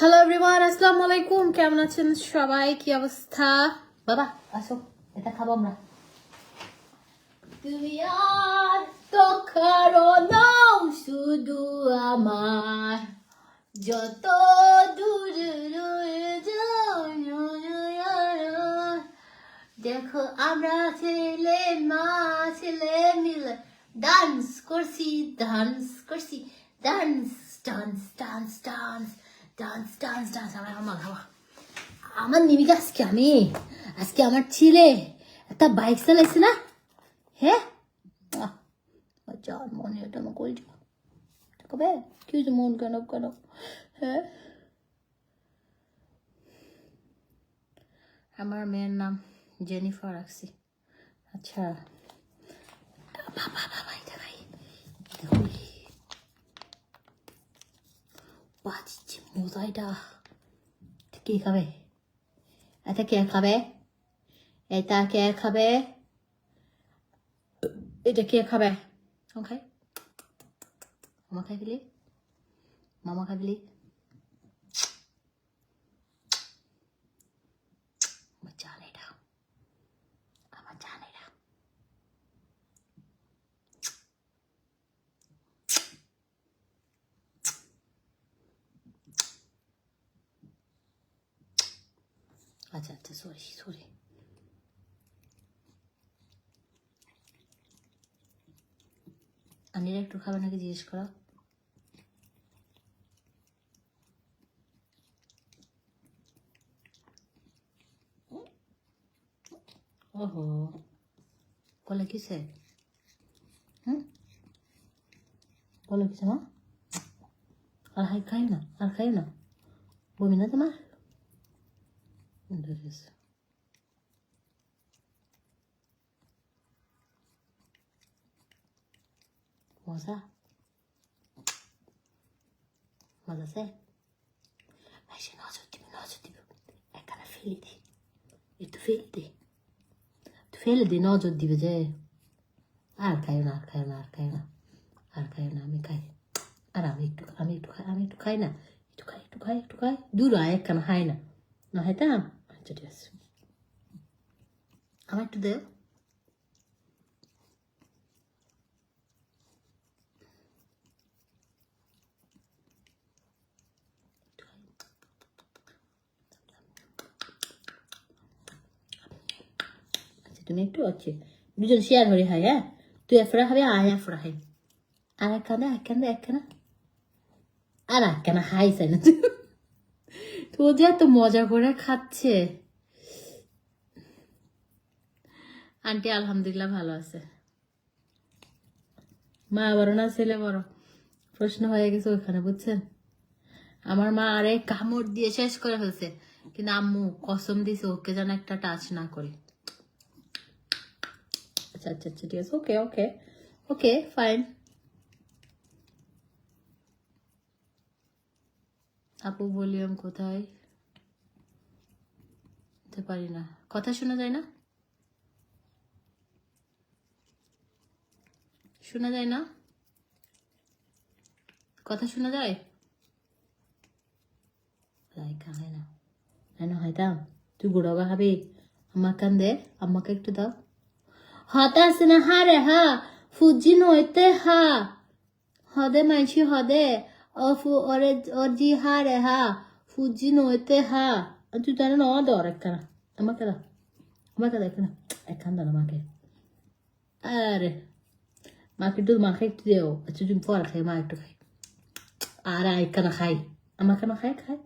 Hello everyone, আসসালামু আলাইকুম। কেমন আছেন সবাই? কি অবস্থা? বাবা আসো, এটা খাবো আমরা। তুমি আর তো করো না শুধু আমার যত দূর দেখো আমরা ছেলে মা ছেলে মিলে ডান্স করছি ডান্স করছি dance dance dance dance dance dance dance আমার আমার খাওয়া আমার নিমিকা আজকে আমার ছেলে একটা বাইক চালাইছে না। হ্যাঁ যার মনে এটা আমার কই কবে কি হয়েছে মন কেন কেন? হ্যাঁ আমার মেয়ের নাম জেনিফার রাখছি। আচ্ছা বাবা বাবা এটা ভাই দেখুন বাজছে মজা। এটা কে খাবে? এটা কে খাবে? এটা কে খাবে? এটা কে খাবে? ওকে মামা খাই দিলি, মামা খাই দিলি। আমার জান এটা, আমার জান এটা। আচ্ছা আচ্ছা সরি সরি। আনিরা একটু খাবে নাকি জিজ্ঞেস করো। ওহো বলে কিসে? হুম বলে কিসে মা? আর খাই না, আর খাই না, বমি না তোমার? মজা মজা আছে। সে নজর দিবে নজর দিবে, এখানে ফেলে দি, একটু ফেলে দি, ফেলে দি, নজর দিবে যে। আর খাইও না, আর খাইও না, আর খাইও না, আর খাইও না, আমি খাই। আর আমি একটু খাই না, একটু খাই দূর হয় একখানা খাই না না খাইতাম। আচ্ছা ঠিক আছে আমার একটু দে। আচ্ছা তুমি একটু আছে দুজন শেয়ার হয়ে খাই। হ্যাঁ তুই এফরা খাবি আর এফরা খাই, আর একখানা আর একখানা খাই চাই না। তো যে এত মজা করে খাচ্ছে। আন্টি আলহামদুলিল্লাহ ভালো আছে। মা বড় না ছেলে বড় প্রশ্ন হয়ে গেছে ওখানে, বুঝছেন? আমার মা আরে কামড় দিয়ে শেষ করে ফেলছে, কিন্তু আম্মু কসম দিছে ওকে যেন একটা টাচ না করি। আচ্ছা আচ্ছা আচ্ছা ঠিক আছে, ওকে ওকে ওকে ফাইন। আপু ভলিউম কোথায়? দিতে পারি না, কথা শোনা যায় না, শোনা যায় না, কথা শোনা যায়? খায় না কেন হয়তাম? তুই বুড়াবা খাবি? আমার কান দে, আমাকে একটু দাও। হতা আছে না হা রে হা ফুজি নইতে হা হদে মাইছি হদে ওরে ওর জি হা রে হা ফুজি নইতে হা। তুই জানো না দর একখানা আমাকে দাও, আমাকে দাও একখানা, একখান দাও আমাকে। আরে মাকে একটু দেও। আচ্ছা তুমি পরে খাই, মা একটু খাই, আর একখানা খাই, আমাকে না খাই খাই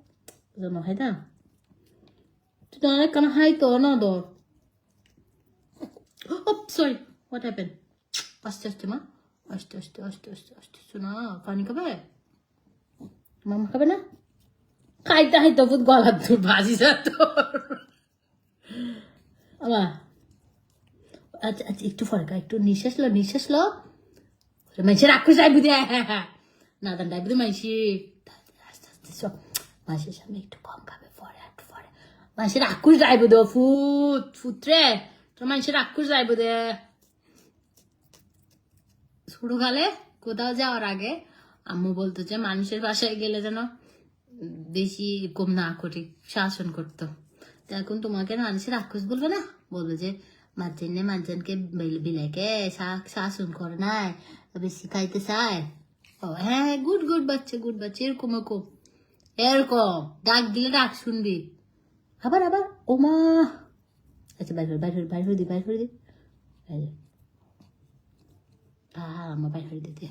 জন্য খাই না। তুই তো একখানা খাই তো না দর। Oh, sorry. What happened? আস্তে আস্তে মা, আস্তে আস্তে আস্তে আস্তে আস্তে শোনা। পানি খাবে? মামা খাবে না? খাইতে খাইতে বহুত গলার দুধ ভাজি যেত আমার। আচ্ছা আচ্ছা একটু পরে একটু নিঃশ্বাস লো মাইসে রাখু যাইবি দে। না দান ডাইবি দে মাইসি আস্তে আস্তে সব মাসের সামনে একটু কম খাবে, পরে একটু পরে মাসে রাক্ষুস যাইব দে ফুটরে তোর মাসে রাক্ষুস যাইব দে। ছোটকালে কোথাও যাওয়ার আগে আম্মু বলতো যে মানুষের বাসায় গেলে যেন বেশি কম না করে শাসন করতো। তো এখন তোমাকে মানুষের রাক্ষস বলবে না, বলবে যে মার্জানকে বিলাইকে শাসন করে নাই, বেশি খাইতে চায়। ও হ্যাঁ, গুড গুড বাচ্চা, গুড বাচ্চা, এরকম এরকম এরকম ডাক দিলে ডাক শুনবি। আবার আবার ও মা, আচ্ছা বাইর করে দি আমার বাইর করে দিতে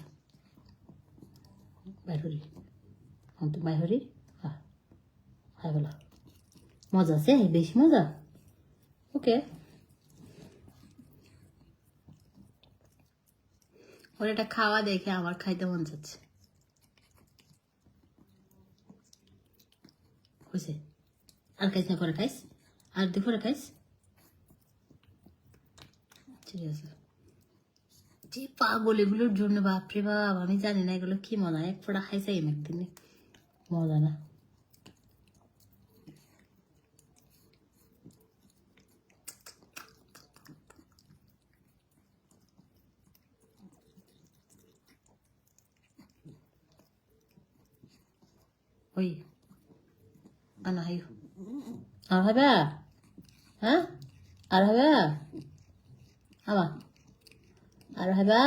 বাইর করি তুমি বাইর করি। হ্যাঁ বলো, মজা আছে, বেশি মজা। ওকে, ওর এটা খাওয়া দেখে আমার খাইতে মন যাচ্ছে। হয়েছে, আর খাইস না, পরে খাইস, আর তুই পরে খাইস। ঠিক আছে, যে পাগল এগুলোর জন্য, বাপরে বাপ, আমি জানি না এগুলো কি মজা। এক ফোড়া খাইছে একদিনে, মজা না। ওই আনা হাইও, আর হবে, হ্যাঁ আর হবে, আবার আর হবে,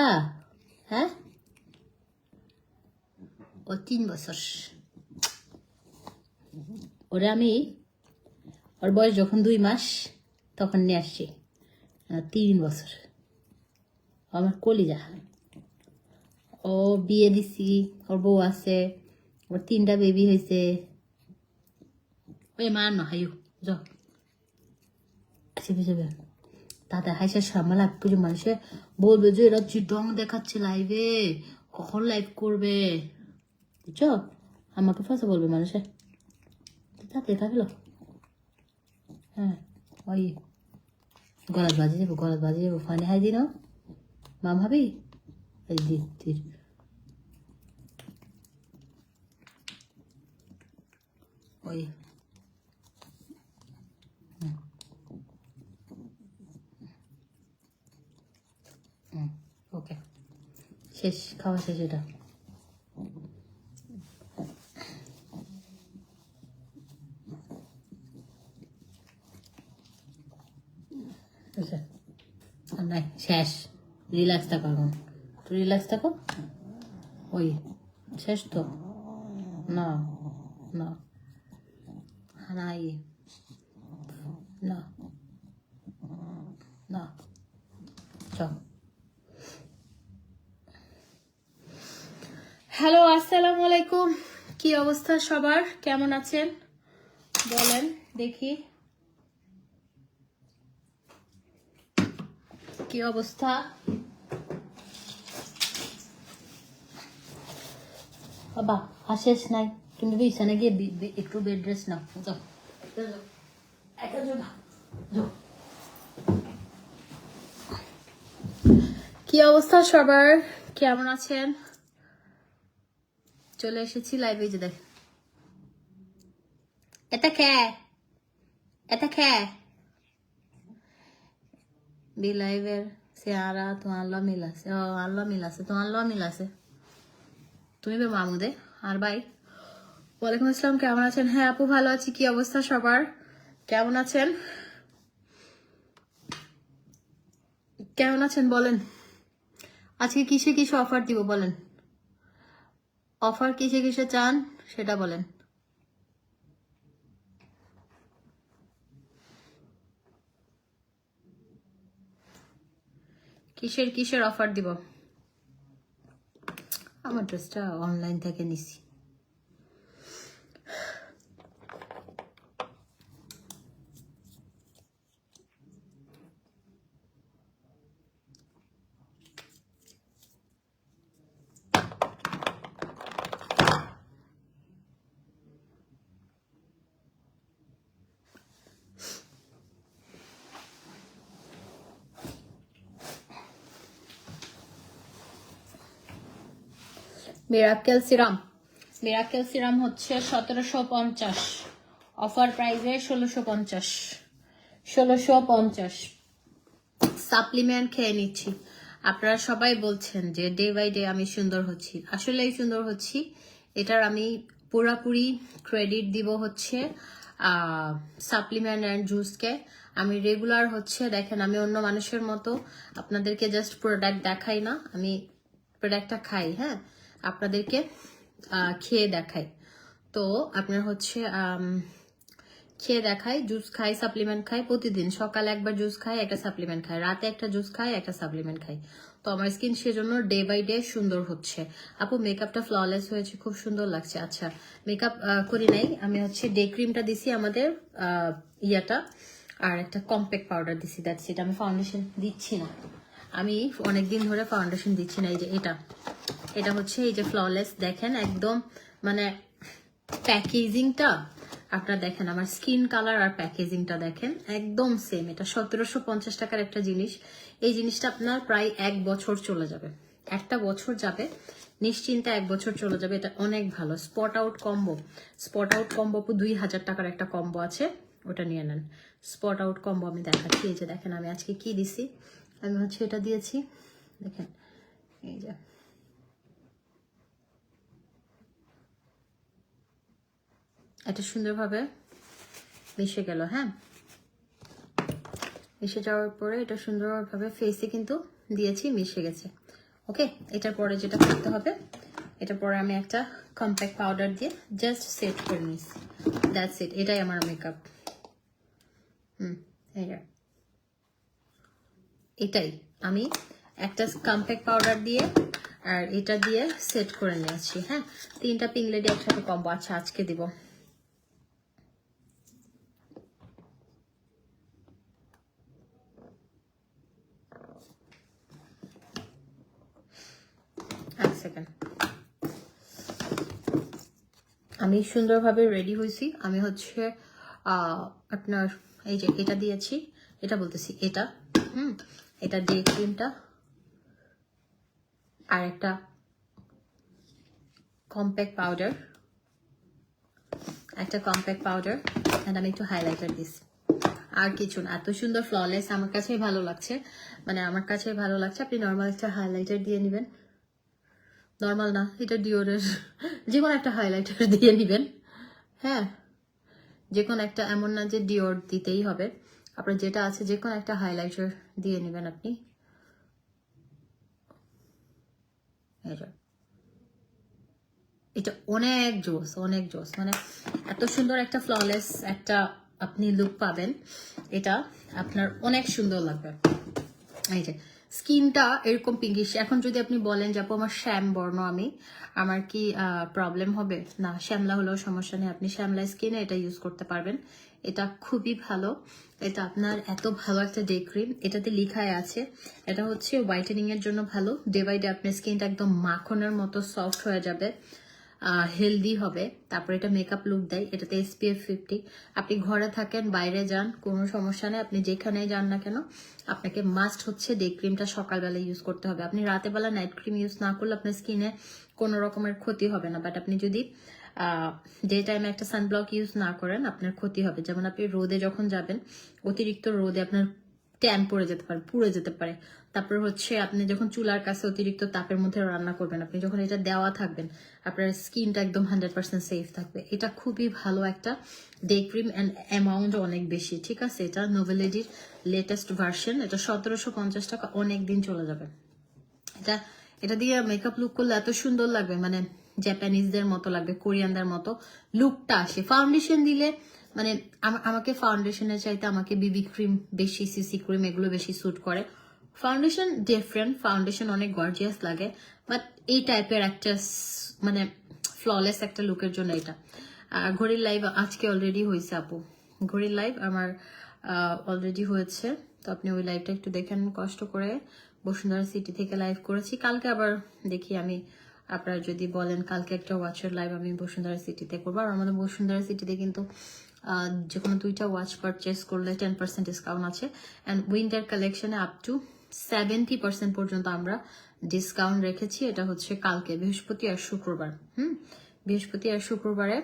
হ্যাঁ। ও 3 বছর, ওরে আমি ওর বয়স যখন 2 মাস তখন নিয়ে আসছি। 3 বছর আমার কলিজা। ও বিয়ে দিছি, ওর বউ আছে, ওর 3টা বেবি হয়েছে। ওই মা না হাইও যাও, চেপে তাতে হাইসা সামনে লাগবে যে মানুষে বলবে যে এরা চিটং দেখাচ্ছে লাইভে, কখন লাইভ করবে, বুঝছো? আমাকে ফাঁসা বলবে মানুষে, তাতে থাকলো। হ্যাঁ, ওই গলাত বাজি যাবো ফানে হাই দিন মা ভাবি এই দির ওই ওকে, শেষ খাওয়া শেষ এটা। নাই শেষ, রিল্যাক্স থাকো এখন, একটু রিল্যাক্স থাকো। ওই শেষ তো, না না নাই না না, চল। হ্যালো, আসসালামু আলাইকুম। কি অবস্থা সবার, কেমন আছেন বলেন দেখি, কি অবস্থা? বাবা শেষ নাই, তুমি বিছানে গিয়ে একটু বেড রেস্ট নাও, যাও কি অবস্থা সবার, কেমন আছেন? চলে এসেছি লাইভে, যে দেখ এটা খে বি লাইভের চেহারা তোমার ল মিলাছে, ও আল্লাহ মিলাছে, তোমার ল মিলাছে, তুমি বে মামুদে। আর ভাই ওয়ালাইকুম আসসালাম, কেমন আছেন? হ্যাঁ আপু ভালো আছি, কি অবস্থা সবার, কেমন আছেন? কেমন আছেন বলেন, আজকে কিসে কিসে অফার দিব বলেন, অফার কিসে কিসে চান সেটা বলেন। কিসের কিসের অফার দিব? আমার ড্রেসটা অনলাইন থেকে নিছি। মিরাকেল সিরাম হচ্ছে 1750, অফার প্রাইসে 1650 সাপ্লিমেন্ট খেয়ে নিচ্ছি। আপনারা সবাই বলছেন যে ডে বাই ডে আমি সুন্দর হচ্ছি, আসলেই সুন্দর হচ্ছি, এটার আমি পুরাপুরি ক্রেডিট দিব হচ্ছে সাপ্লিমেন্ট অ্যান্ড জুসকে। আমি রেগুলার হচ্ছে দেখেন, আমি অন্য মানুষের মতো আপনাদেরকে জাস্ট প্রোডাক্ট দেখাই না, আমি প্রোডাক্টটা খাই, হ্যাঁ, আপনাদেরকে খেয়ে দেখাই। তো আপনার হচ্ছে খেয়ে দেখাই, জুস খাই, সাপ্লিমেন্ট খাই, প্রতিদিন সকালে একবার জুস খাই, একটা সাপ্লিমেন্ট খাই, রাতে একটা জুস খাই, একটা সাপ্লিমেন্ট খাই। তো আমার স্কিন সেজন্য ডে বাই ডে সুন্দর হচ্ছে। আপু মেকআপটা ফ্ললেস হয়েছে, খুব সুন্দর লাগছে। আচ্ছা মেকআপ করি নাই, আমি হচ্ছে ডে ক্রিমটা দিছি আমাদের ইয়াটা, আর একটা কম্প্যাক্ট পাউডার দিছি, দ্যাটস ইট। আমি ফাউন্ডেশন দিচ্ছি না, আমি অনেকদিন ধরে ফাউন্ডেশন দিচ্ছি না। এই যে এটা হচ্ছে এই যে ফ্ললেস, দেখেন একদম মানে প্যাকেজিংটা আপনারা দেখেন, আমার স্কিন কালার আর প্যাকেজিংটা দেখেন একদম সেম। এটা 1750 টাকার একটা জিনিস, এই জিনিসটা আপনার প্রায় 1 বছর চলে যাবে, একটা বছর যাবে নিশ্চিন্তে, 1 বছর চলে যাবে। এটা অনেক ভালো। স্পট আউট কম্বো 2000 টাকার একটা কম্বো আছে, ওটা নিয়ে নেন। স্পট আউট কম্বো আমি দেখাচ্ছি, এই যে দেখেন আমি আজকে কি দিছি, আমি হচ্ছে এটা দিয়েছি, দেখেন এই যে এটা সুন্দরভাবে মিশে গেল, হ্যাঁ, মিশে যাওয়ার পরে এটা সুন্দরভাবে ফেসে কিন্তু দিয়েছি, মিশে গেছে। ওকে, এটার পরে যেটা করতে হবে, এটার পরে আমি একটা কম্প্যাক্ট পাউডার দিয়ে জাস্ট সেট করে নিয়েছি, দ্যাটস ইট। এটাই আমার মেকআপ। এটাই আমি একটা কম্প্যাক্ট পাউডার দিয়ে আর এটা দিয়ে সেট করে নিয়েছি, হ্যাঁ। 3টা পিঙ্ক লেডি একসাথে কম্বো। আচ্ছা আজকে দিব। এক সেকেন্ড, আমি সুন্দরভাবে রেডি হয়েছি। আমি হচ্ছে আপনার এই যে এটা দিয়েছি, এটা বলতেছি এটা এটা ডে ক্রিমটা আর একটা কম্প্যাক্ট পাউডার, এন্ড আমি একটু হাইলাইটার দিছি, আর কিছু না। এত সুন্দর ফ্ললেস, আমার কাছেই ভালো লাগছে, মানে আমার কাছেই ভালো লাগছে। আপনি নর্মাল একটা হাইলাইটার দিয়ে নেবেন, নর্মাল না, এটা ডিওরের, যে কোনো একটা হাইলাইটার দিয়ে নেবেন, হ্যাঁ, যে কোনো একটা, এমন না যে ডিওর দিতেই হবে, আপনার যেটা আছে যে কোনো একটা হাইলাইটার দিয়ে নেবেন আপনি। এটা অনেক জোস, মানে এত সুন্দর একটা ফ্ললেস একটা আপনি লুক পাবেন, এটা আপনার অনেক সুন্দর লাগবে। এই যে স্কিনটা এরকম পিঙ্কিশ। এখন যদি আপনি বলেন যে আপু আমার শ্যাম বর্ণ, আমার কি প্রবলেম হবে? না, শ্যামলা হলেও সমস্যা নেই, আপনি শ্যামলা স্কিনে এটা ইউজ করতে পারবেন। এটা খুবই ভালো, এটা আপনার এত ভালো একটা ডে ক্রিম। এটাতে লেখাই আছে এটা হচ্ছে হোয়াইটেনিং এর জন্য ভালো, ডে বাই ডে আপনার স্কিনটা একদম মাখনের মতো সফট হয়ে যাবে, হেলদি হবে। তারপর এটা মেকআপ লুক দেয়, এটাতে SPF 50। আপনি ঘরে থাকেন, বাইরে যান, কোনো সমস্যা নেই, আপনি যেখানেই যান না কেন আপনাকে মাস্ট হচ্ছে ডে ক্রিমটা সকালবেলা ইউজ করতে হবে। আপনি রাতে বেলা নাইট ক্রিম ইউজ না করলে আপনার স্কিনে কোনো রকমের ক্ষতি হবে না, বাট আপনি যদি ডে টাইমে একটা সানব্লক ইউজ না করেন আপনার ক্ষতি হবে। যেমন আপনি রোদে যখন যাবেন, অতিরিক্ত রোদে আপনার ট্যান পড়ে যেতে পারে, পুড়ে যেতে পারে। তারপর হচ্ছে আপনি যখন চুলার কাছে অতিরিক্ত তাপের মধ্যে রান্না করবেন, আপনি যখন এটা দেওয়া থাকবেন, আপনার স্কিনটা একদম 100% সেফ থাকবে। এটা খুবই ভালো একটা ডে ক্রিম, অ্যান্ড অ্যামাউন্ট অনেক বেশি, ঠিক আছে। এটা নোভেলেডির লেটেস্ট ভার্সন, এটা 1750 টাকা, অনেক দিন চলে যাবে। এটা দিয়ে মেকআপ লুক করলে এত সুন্দর লাগবে, মানে জাপানিজদের মতো লাগবে, কোরিয়ানদের মতো লুকটা আসে। ফাউন্ডেশন দিলে মানে আমাকে ফাউন্ডেশনের চাইতে আমাকে বিবি ক্রিম বেশি, সিসি ক্রিম এগুলো বেশি স্যুট করে। ফাউন্ডেশন ডিফারেন্ট, ফাউন্ডেশন অনেক গর্জিয়াস লাগে, বাট এই টাইপের একটা মানে ফ্ললেস একটা লুকের জন্য এটা। ঘড়ির লাইভ আজকে অলরেডি হয়েছে আপু, ঘড়ির লাইভ আমার অলরেডি হয়েছে, তো আপনি ওই লাইভটা একটু দেখেন কষ্ট করে। বসুন্ধরা সিটি থেকে লাইভ করেছি, কালকে আবার দেখি আমি, আপনারা যদি বলেন কালকে একটা ওয়াচের লাইভ আমি বসুন্ধরা সিটিতে করবো। আর আমাদের বসুন্ধরা সিটিতে কিন্তু যে কোনো 2টা ওয়াচ পারচেস করলে 10% ডিসকাউন্ট আছে, অ্যান্ড উইন্টার কালেকশনে আপ টু 70% পর্যন্ত আমরা ডিসকাউন্ট রেখেছি। এটা হচ্ছে কালকে বৃহস্পতি আর শুক্রবার, বৃহস্পতি আর শুক্রবারে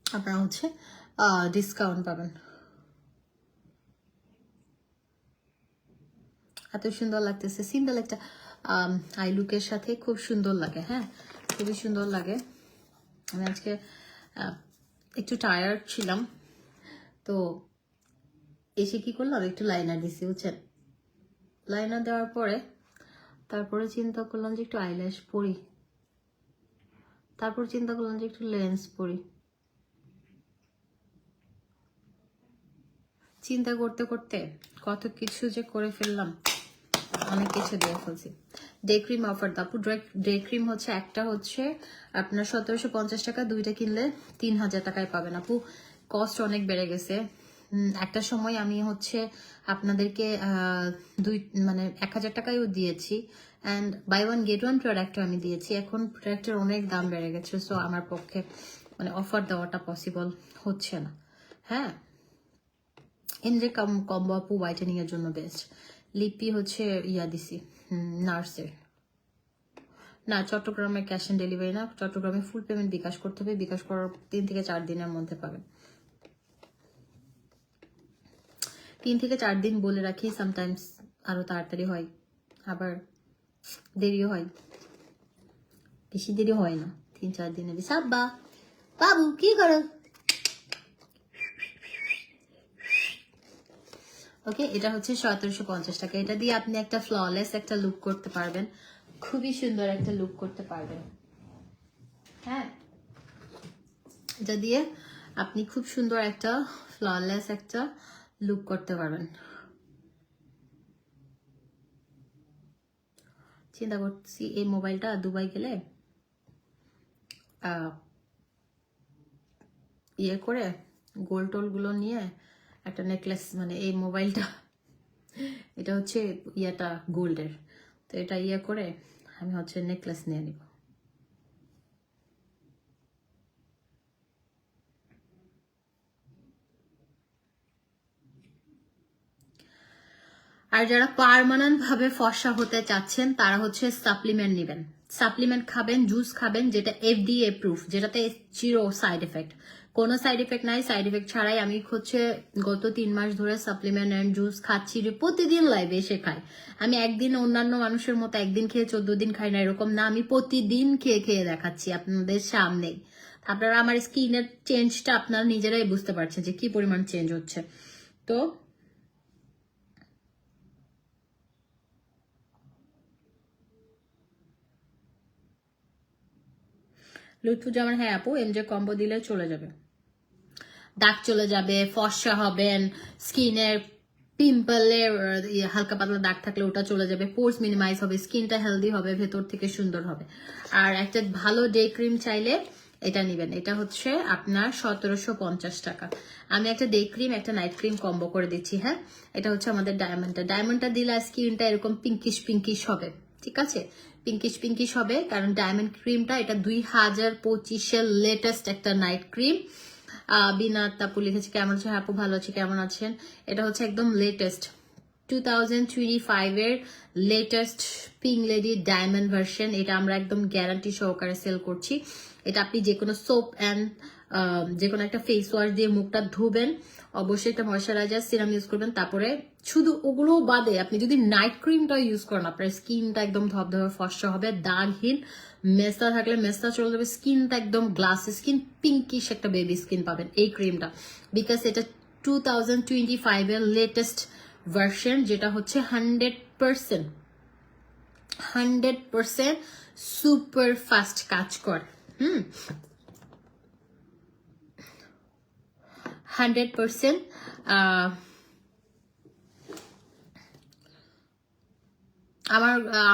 আপনারা হচ্ছে ডিসকাউন্ট পাবেন। এত সুন্দর লাগতেছে, সিম্পল একটা আই লুকের সাথে খুব সুন্দর লাগে, হ্যাঁ, খুবই সুন্দর লাগে। আমি আজকে একটু টায়ার্ড ছিলাম, তো এসে কি করলাম, একটু লাইনার দিছি বুঝছেন। লাইনার দেওয়ার পরে তারপরে চিন্তা করলাম যে একটু আইল্যাশ পরি, তারপর চিন্তা করলাম যে একটু লেন্স পরি। চিন্তা করতে করতে কত কিছু যে করে ফেললাম, অনেক কিছু দিয়ে ফেলছি। ডে ক্রিম অফার আপু, ডে ক্রিম হচ্ছে একটা হচ্ছে আপনার 1750 টাকা, দুইটা কিনলে 3000 টাকায় পাবেন আপু। কস্ট অনেক বেড়ে গেছে। একটা সময় আমি হচ্ছে আপনাদেরকে মানে 1000 টাকায়ও দিয়েছি, and buy one get one প্রোডাক্টও আমি দিয়েছি। এখন প্রোডাক্টের অনেক দাম বেড়ে গেছে, সো আমার পক্ষে মানে অফার দেওয়াটা পসিবল হচ্ছে না। হ্যাঁ, এনজে কম্বো আপু হোয়াইটেনিং এর জন্য বেস্ট। লিপি হচ্ছে ইয়া দিছি নার্সের। না, চট্টগ্রামে ক্যাশ অন ডেলিভারি না, চট্টগ্রামে ফুল পেমেন্ট বিকাশ করতে হবে। বিকাশ করার 3 থেকে 4 দিনের মধ্যে পাবেন। 3 থেকে 4 দিন বলে রাখি, সামটাইমস আরো তাড়াতাড়ি হয়, আবার দেরিও হয়, বেশি দেরি হয় না, 3-4 দিনের। সাব্বা বাবু কি করো? ওকে, এটা হচ্ছে 1750 টাকা। এটা দিয়ে আপনি একটা ফ্ললেস একটা লুক করতে পারবেন, খুবই সুন্দর একটা লুক করতে পারবেন। হ্যাঁ, এটা দিয়ে আপনি খুব সুন্দর একটা ফ্ললেস একটা লুক করতে পারবেন। চিন্তা করছি এই মোবাইলটা দুবাই গেলে ইয়ে করে গোল্ড টোল গুলো নিয়ে একটা নেকলেস, মানে এই মোবাইলটা এটা হচ্ছে ইয়াটা গোল্ডের, তো এটা ইয়ে করে আমি হচ্ছে নেকলেস নিয়ে নিব। আর যারা পার্মানেন্ট ভাবে ফর্সা হতে চাচ্ছেন তারা হচ্ছে সাপ্লিমেন্ট নেবেন। সাপ্লিমেন্ট খাবেন, জুস খাবেন, যেটা FDA প্রুফ, যেটাতে জিরো সাইড এফেক্ট, কোনো সাইড এফেক্ট নাই। সাইড এফেক্ট ছাড়াই আমি হচ্ছে গত 3 মাস ধরে সাপ্লিমেন্ট এন্ড জুস খাচ্ছি, যে প্রতিদিন লাইভে এসে খাই। আমি একদিন অন্যান্য মানুষের মতো একদিন খেয়ে 14 দিন খাই না, এরকম না, আমি প্রতিদিন খেয়ে খেয়ে দেখাচ্ছি আপনাদের সামনেই। আপনারা আমার স্কিনের চেঞ্জটা আপনারা নিজেরাই বুঝতে পারছেন যে কি পরিমাণ চেঞ্জ হচ্ছে। তো লুৎফুজ্জামান, হ্যাঁ আপু, এমজে কম্বো দিলে চলে যাবে, দাগ চলে যাবে, ফর্সা হবেন, স্কিনের পিম্পলের হালকা পাতলা দাগ থাকলে ওটা চলে যাবে, পোর্স মিনিমাইজ হবে, স্কিনটা হেলদি হবে, ভেতর থেকে সুন্দর হবে। আর একটা ভালো ডে ক্রিম চাইলে এটা নেবেন, এটা হচ্ছে আপনার 1750 টাকা। আমি একটা ডে ক্রিম একটা নাইট ক্রিম কম্বো করে দিচ্ছি। হ্যাঁ, এটা হচ্ছে আমাদের ডায়মন্ডটা দিলে স্কিনটা এরকম পিঙ্কিশ পিঙ্কিশ হবে, ঠিক আছে, পিঙ্কিশ পিঙ্কিশ হবে, কারণ ডায়মন্ড ক্রিমটা এটা 2025-এর লেটেস্ট একটা নাইট ক্রিম। বিনাত আপু লিখেছে কেমন আছে, আপু ভালো আছে, কেমন আছেন। এটা হচ্ছে একদম লেটেস্ট 2025-এর latest Pink Lady diamond version. এটা আমরা একদম গ্যারান্টি সহকারে সেল করছি। এটা আপনি যে কোনো সোপ অ্যান্ড যে কোনো একটা ফেস ওয়াশ দিয়ে মুখটা ধুবেন, অবশ্যই একটা ময়শ্চারাইজার সিরাম ইউজ করবেন। তারপরে শুধু ওগুলো বাদে আপনি যদি নাইট ক্রিমটা ইউজ করেন, আপনার স্কিনটা একদম ধবধবে ফর্সা হবে, দাগহীন, মেস্তা থাকলে মেস্তা চলে যাবে, স্কিনটা একদম গ্লাস স্কিন, পিঙ্কিশ একটা বেবি স্কিন পাবেন এই ক্রিমটা। বিকজ এটা 2025-এর লেটেস্ট ভার্সন, যেটা হচ্ছে 100% সুপার ফাস্ট কাজ করে। 100%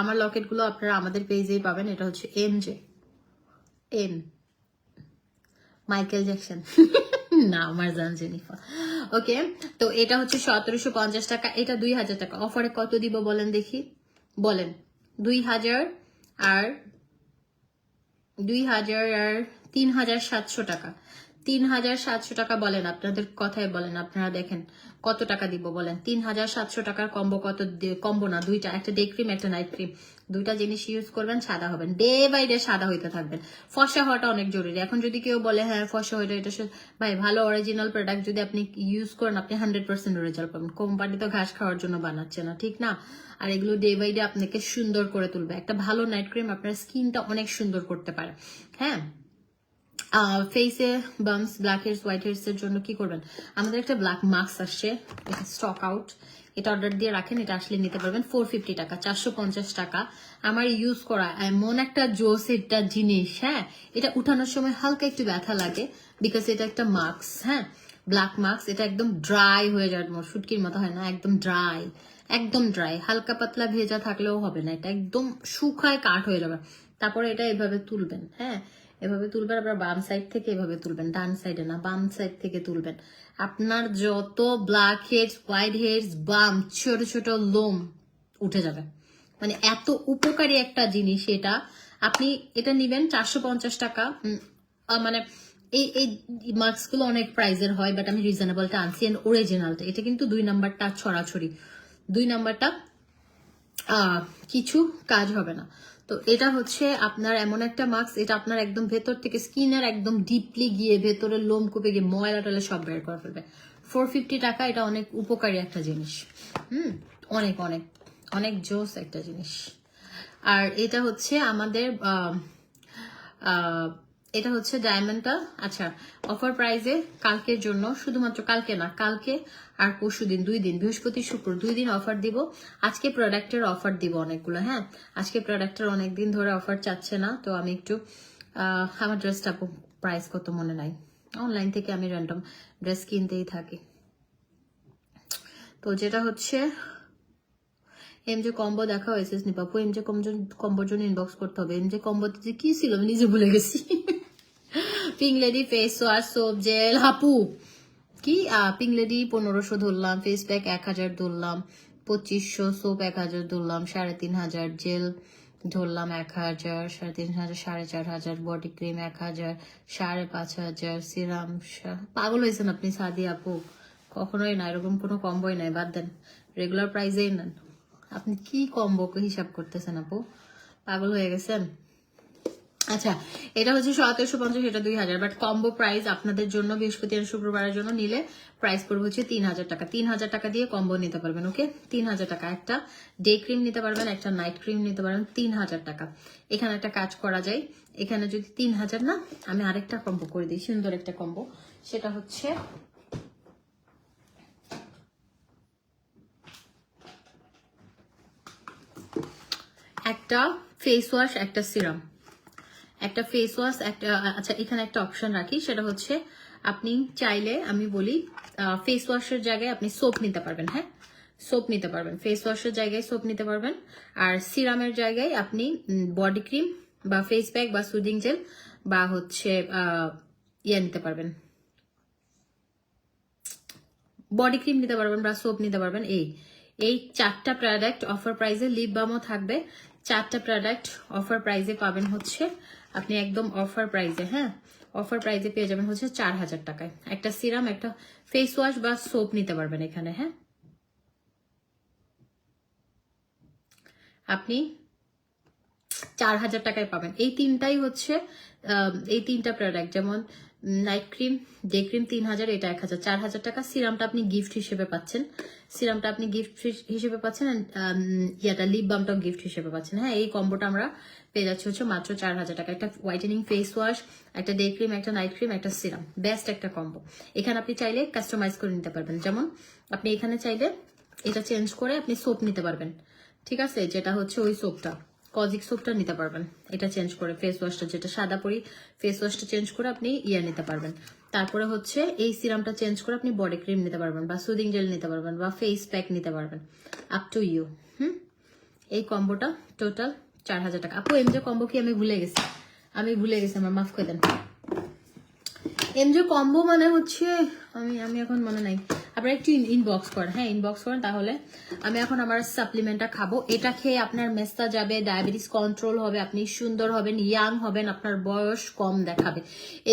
আমার লকেট গুলো আপনারা আমাদের পেজেই পাবেন। এটা হচ্ছে এম মাইকেল জ্যাকসন না, আমার জান জেনিফা। ওকে, তো এটা হচ্ছে 1750 টাকা, এটা 2000 টাকা। অফারে কত দিব বলেন দেখি, বলেন। 2000 আর 3700 টাকা, 3700 টাকা বলেন, আপনাদের কথায় বলেন, আপনারা দেখেন কত টাকা দিব বলেন। 3700 টাকার কম্বো, কত কম্বো না, দুইটা, একটা ডে ক্রিম একটা নাইট ক্রিম, দুইটা জিনিস ইউজ করবেন, সাদা হবেন, ডে বাই ডে সাদা হইতে থাকবেন। ফর্সা হওয়াটা অনেক জরুরি। এখন যদি কেউ বলে হ্যাঁ ফর্সা হইটা, এটা ভাই ভালো অরিজিনাল প্রোডাক্ট যদি আপনি ইউজ করেন, আপনি 100% রেজাল্ট পাবেন। কোম্পানি তো ঘাস খাওয়ার জন্য বানাচ্ছে না, ঠিক না? আর এগুলো ডে বাই ডে আপনাকে সুন্দর করে তুলবে। একটা ভালো নাইট ক্রিম আপনার স্কিনটা অনেক সুন্দর করতে পারে। হ্যাঁ, ফেসে bumps, black heads, white heads এর জন্য কি করবেন, আমাদের একটা ব্ল্যাক মাস্ক আসছে, এটা স্টক আউট, এটা অর্ডার দিয়ে রাখেন, এটা আসলে নিতে পারবেন 450 টাকা, 450 টাকা। আমার ইউজ করা এমন একটা জোস একটা জিনিস, হ্যাঁ, এটা উঠানোর সময় হালকা একটু ব্যথা লাগে, বিকজ এটা একটা মাস্ক, হ্যাঁ, ব্ল্যাক মাস্ক, এটা একদম ড্রাই হয়ে যায়, শুটকির মতো হয় না, একদম ড্রাই, একদম ড্রাই, হালকা পাতলা ভেজা থাকলেও হবে না, এটা একদম শুকায় কাঠ হয়ে যাবে। তারপরে এটা এভাবে তুলবেন, হ্যাঁ, এভাবে তুলবেন, আপনার বাম সাইড থেকে এভাবে তুলবেন, ডান সাইডে না, বাম সাইড থেকে তুলবেন। আপনার যত ব্ল্যাক হেডস, হোয়াইট হেডস, বাম, ছোট ছোট লোম উঠে যাবে। মানে এত উপকারী একটা জিনিস এটা। আপনি এটা নিবেন 450 টাকা। মানে এই এই মাস্ক গুলো অনেক প্রাইজের হয়, বাট আমি রিজনেবলটা আনছি, এন্ড অরিজিনালটা। এটা কিন্তু 2 নাম্বারটা ছড়াছড়ি, 2 নাম্বারটা কিছু কাজ হবে না। তো এটা হচ্ছে আপনার এমন একটা মাস্ক, এটা আপনার একদম ভেতর থেকে স্কিনের একদম ডিপলি গিয়ে ভেতরে লোম কূপে গিয়ে ময়লা টয়লা সব বের করে ফেলবে। 450 টাকা, এটা অনেক উপকারী একটা জিনিস। অনেক অনেক অনেক জোস একটা জিনিস। আর এটা হচ্ছে আমাদের এটা হচ্ছে ডায়মন্ডটা, আচ্ছা, অফার প্রাইসে কালকের জন্য, শুধুমাত্র কালকে না, কালকে আর পরশু দিন, 2 দিন, বৃহস্পতি শুক্র 2 দিন অফার দিব। আজকে প্রোডাক্টের অফার দিব অনেকগুলো, হ্যাঁ, আজকে প্রোডাক্টের অনেকদিন ধরে অফার চাচ্ছে না, তো আমি একটু আমার ড্রেসটা প্রাইস কত মনে নাই, অনলাইন থেকে আমি র্যান্ডম ড্রেস কিনতেই থাকি। তো যেটা হচ্ছে এমজে কম্বো দেখা হয়েছে স্নিপাপু, এমজে কম্বোর জন্য ইনবক্স করতে হবে। এমজে কম্বোতে যে কি ছিল আমি নিজে ভুলে গেছি। Pink Lady face wash, soap, gel, হাপু কি পিঙ্ক লেডি 1500 ধরলাম, ফেস প্যাক 1000 ধরলাম, 2500, সোপ 1000 ধরলাম, 3500, জেল ধরলাম 1000, 3500, 4500, বডি ক্রিম 1000, 5500, সিরাম। পাগল হয়েছেন আপনি সাদি আপু, কখনোই না, এরকম কোনো কম্বোই নাই, বাদ দেন, রেগুলার প্রাইসেই নেন। আপনি কি কম্বো হিসাব করতেছেন আপু, পাগল হয়ে গেছেন? আচ্ছা, এটা হচ্ছে 1750, এটা 2000, বাট কম্বো প্রাইস আপনাদের জন্য বৃহস্পতি আর শুক্রবারের জন্য নিলে প্রাইস পড়বে হচ্ছে 3000 টাকা। 3000 টাকা দিয়ে কম্বো নিতে পারবেন, ওকে, 3000 টাকা। একটা ডে ক্রিম নিতে পারবেন, একটা নাইট ক্রিম নিতে পারবেন, 3000 টাকা। এখানে একটা কাজ করা যায়, এখানে যদি 3000 না, আমি আরেকটা কম্বো করে দিই, সুন্দর একটা কম্বো, সেটা হচ্ছে একটা ফেস ওয়াশ, একটা সিরাম, একটা ফেস ওয়াশ, একটা, আচ্ছা এখানে একটা অপশন রাখি, সেটা হচ্ছে আপনি চাইলে, আমি বলি, ফেস ওয়াশের জায়গায় আপনি সোপ নিতে পারবেন, হ্যাঁ, সোপ নিতে পারবেন, ফেস ওয়াশের জায়গায় সোপ নিতে পারবেন, আর সিরামের জায়গায় আপনি বডি ক্রিম বা ফেস প্যাক বা সুদিং জেল বা হচ্ছে ইয়ে নিতে পারবেন, বডি ক্রিম নিতে পারবেন বা সোপ নিতে পারবেন। এই 4টা প্রোডাক্ট অফার প্রাইসে, লিপ বামও থাকবে, 4টা প্রোডাক্ট অফার প্রাইসে পাবেন হচ্ছে আপনি একদম অফার প্রাইসে, হ্যাঁ, অফার প্রাইসে পেয়ে যাবেন হচ্ছে 4000 টাকায়। একটা সিরাম, একটা ফেস ওয়াশ বা সোপ নিতে পারবেন এখানে, হ্যাঁ, আপনি 4000 টাকায় পাবেন। এই তিনটাই হচ্ছে এই 3টা প্রোডাক্ট, যেমন নাইট ক্রিম, ডে ক্রিম 3000, এটা 1000, 4000 টাকা। সিরামটা আপনি গিফট হিসেবে পাচ্ছেন, সিরামটা আপনি গিফট হিসেবে পাচ্ছেন, ইয়াটা লিপ বামটাও গিফট হিসেবে পাচ্ছেন, হ্যাঁ, এই কম্বোটা আমরা পেয়ে যাচ্ছি হচ্ছে মাত্র 4000 টাকা। একটা হোয়াইটেনিং ফেস ওয়াশ, একটা ডে ক্রিম, একটা নাইট ক্রিম, একটা সিরাম, বেস্ট একটা কম্বো। এখানে আপনি চাইলে কাস্টমাইজ করে নিতে পারবেন, যেমন আপনি এখানে চাইলে এটা চেঞ্জ করে আপনি সোপ নিতে পারবেন, ঠিক আছে, যেটা হচ্ছে ওই সোপটা, কজিক সোপটা নিতে পারবেন, এটা চেঞ্জ করে ফেস ওয়াশটা, যেটা সাদা পরি ফেস ওয়াশটা চেঞ্জ করে আপনি ইয়া নিতে পারবেন। তারপরে হচ্ছে এই সিরামটা চেঞ্জ করে আপনি বডি ক্রিম নিতে পারবেন বা সুদিং জেল নিতে পারবেন বা ফেস প্যাক নিতে পারবেন, আপ টু ইউ। এই কম্বোটা টোটাল 4000 টাকা। আপু এমজে কম্বো কি আমি ভুলে গেছি, আমার মাফ করে দেন। এমজে কম্বো মানে হচ্ছে আমি এখন মনে নাই, আপনারা একটু ইনবক্স করেন, হ্যাঁ, ইনবক্স করেন, তাহলে আমি এখন আমার সাপ্লিমেন্টটা খাবো। এটা খেয়ে আপনার মেস্তা যাবে, ডায়াবেটিস কন্ট্রোল হবে, আপনি সুন্দর হবেন, ইয়াং হবেন, আপনার বয়স কম দেখাবে।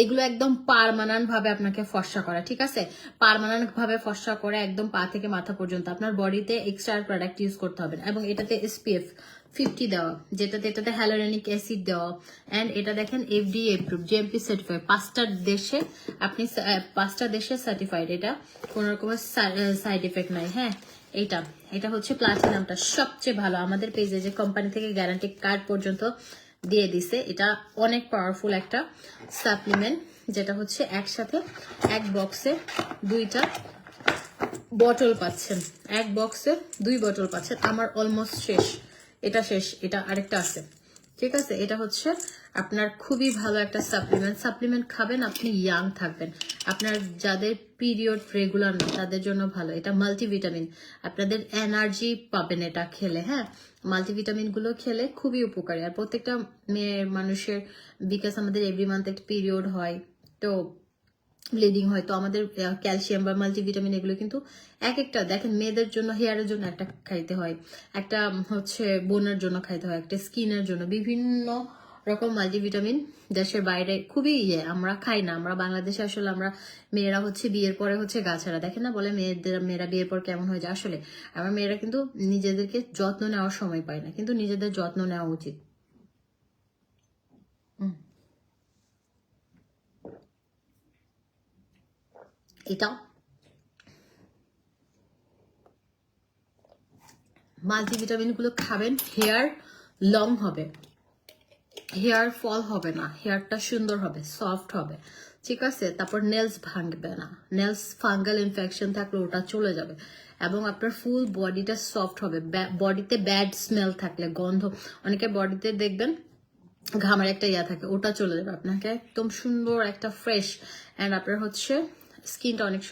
এগুলো একদম পার্মানেন্ট ভাবে আপনাকে ফর্সা করে, ঠিক আছে, পার্মানেন্ট ভাবে ফর্সা করে একদম পা থেকে মাথা পর্যন্ত। আপনার বডিতে এক্সট্রা প্রোডাক্ট ইউজ করতে হবে, এবং এটাতে SPF 50 দেওয়া, এটাতে হ্যালোরেনিক অ্যাসিড দেওয়া, এন্ড এটা দেখেন FDA এপ্রুভ, GMP সার্টিফাইড, 5টা দেশে আপনি 5টা দেশে সার্টিফাইড, এটা কোন রকমের সাইড এফেক্ট নাই, হ্যাঁ। এটা হচ্ছে প্লাটিনামটা সবচেয়ে ভালো, আমাদের পেজে যে কোম্পানি থেকে গ্যারান্টি কার্ড পর্যন্ত দিয়ে দিছে। এটা অনেক পাওয়ারফুল একটা সাপ্লিমেন্ট, যেটা হচ্ছে একসাথে এক বক্সে 2টা বটল পাচ্ছেন, এক বক্সে 2 বটল পাচ্ছেন। আমার অলমোস্ট শেষ, এটা শেষ, এটা আরেকটা আছে, ঠিক আছে। এটা হচ্ছে আপনার খুবই ভালো একটা সাপ্লিমেন্ট খাবেন, আপনি ইয়াং থাকবেন। আপনার যাদের পিরিয়ড রেগুলার না তাদের জন্য ভালো, এটা মাল্টিভিটামিন, আপনাদের এনার্জি পাবেন এটা খেলে। হ্যাঁ, মাল্টিভিটামিন গুলো খেলে খুবই উপকারী। আর প্রত্যেকটা মেয়ের মানুষের, বিকজ আমাদের এভরি মান্থ একটা পিরিয়ড হয়, তো ব্লিডিং হয়, তো আমাদের ক্যালসিয়াম বা মাল্টিভিটামিন এগুলো কিন্তু এক একটা, দেখেন মেয়েদের জন্য হেয়ারের জন্য একটা খাইতে হয়, একটা হচ্ছে বোনের জন্য খাইতে হয়, একটা স্কিনের জন্য, বিভিন্ন রকম মাল্টিভিটামিন দেশের বাইরে খুবই আমরা খাই না। আমরা বাংলাদেশে আসলে আমরা মেয়েরা হচ্ছে বিয়ের পরে হচ্ছে গাছারা, দেখেন না বলে মেয়েরা বিয়ের পর কেমন হয়ে যায়। আসলে আমার মেয়েরা কিন্তু নিজেদেরকে যত্ন নেওয়ার সময় পায় না, কিন্তু নিজেদের যত্ন নেওয়া উচিত। এটা মাল্টিভিটামিন গুলো খাবেন, হেয়ার লং হবে, হেয়ার ফল হবে না, হেয়ারটা সুন্দর হবে, সফট হবে, ঠিক আছে। তারপর নেলস ভাঙবে না, নেলস ফাঙ্গাল ইনফেকশন থাকলে ওটা চলে যাবে, এবং আপনার ফুল বডিটা সফট হবে। বডিতে ব্যাড স্মেল থাকলে, গন্ধ, অনেকে বডিতে দেখবেন ঘামের একটা ইয়া থাকে, ওটা চলে যাবে, আপনাকে একদম সুন্দর একটা ফ্রেশ, অ্যান্ড আপনার হচ্ছে স্কিনটা অনেক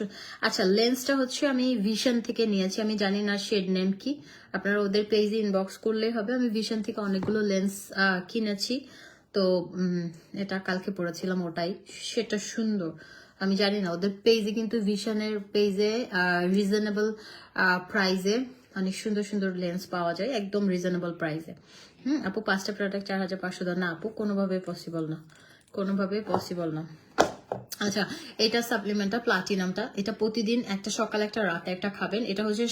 আচ্ছা। লেন্সটা হচ্ছে আমি ভিশন থেকে নিয়েছি, আমি জানি না শেড নেম কি, আপনারা ওদের পেজে ইনবক্স করলেই হবে। আমি ভিশন থেকে অনেকগুলো লেন্স কিনেছি, তো এটা কালকে পড়েছিলাম, ওটাই সেটা সুন্দর। আমি জানি না ওদের পেজে, কিন্তু ভিশনের পেজে রিজনেবল প্রাইসে অনেক সুন্দর সুন্দর লেন্স পাওয়া যায়, একদম রিজনেবল প্রাইসে। আপু 5টা প্রোডাক্ট 4500 না আপু, কোনোভাবে পসিবল না, কোনোভাবে পসিবল না। আচ্ছা, এটা সাপ্লিমেন্টটা প্লাটিনামটা, এটা প্রতিদিন একটা সকালে একটা রাতে একটা খাবেন। এটা হচ্ছে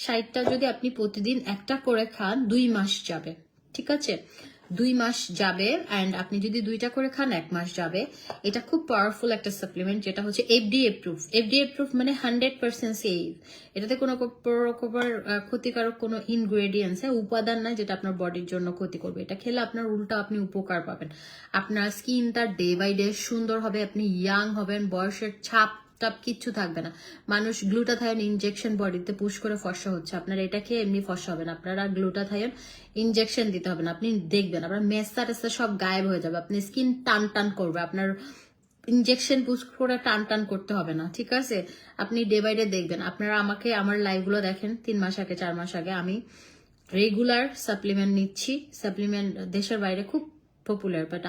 60টা যদি আপনি প্রতিদিন একটা করে খান 2 মাস যাবে, ঠিক আছে, 2 মাস যাবে। অ্যান্ড আপনি যদি 2টা করে খান 1 মাস যাবে। এটা খুব পাওয়ারফুল একটা সাপ্লিমেন্ট, যেটা হচ্ছে FDA প্রুফ। FDA প্রুফ মানে 100% সেফ। এটাতে কোনো রকমের ক্ষতিকারক কোনো ইনগ্রেডিয়েন্টস, উপাদান নাই যেটা আপনার বডির জন্য ক্ষতি করবে। এটা খেলে আপনার উল্টা আপনি উপকার পাবেন, আপনার স্কিনটা ডে বাই ডে সুন্দর হবে, আপনি ইয়াং হবেন, বয়সের ছাপ টাপ কিচ্ছু থাকবে না। মানুষ গ্লুটাথায়ন ইনজেকশন বডিতে পুশ করে ফর্সা হচ্ছে, আপনার এটা খেয়ে এমনি ফর্সা হবেন। আপনারা গ্লুটাথায়ন ইনজেকশন দিতে হবে না, আপনি দেখবেন আপনার মেসা টেসা সব গায়েব হয়ে যাবে, আপনি স্কিন টান টান করবে, আপনার ইনজেকশন পুশ করে টান টান করতে হবে না, ঠিক আছে। আপনি ডে বাই ডে দেখবেন। আপনারা আমাকে আমার লাইভগুলো দেখেন 3 মাস আগে 4 মাস আগে, আমি রেগুলার সাপ্লিমেন্ট নিচ্ছি। সাপ্লিমেন্ট দেশের বাইরে খুব পপুলার, বাট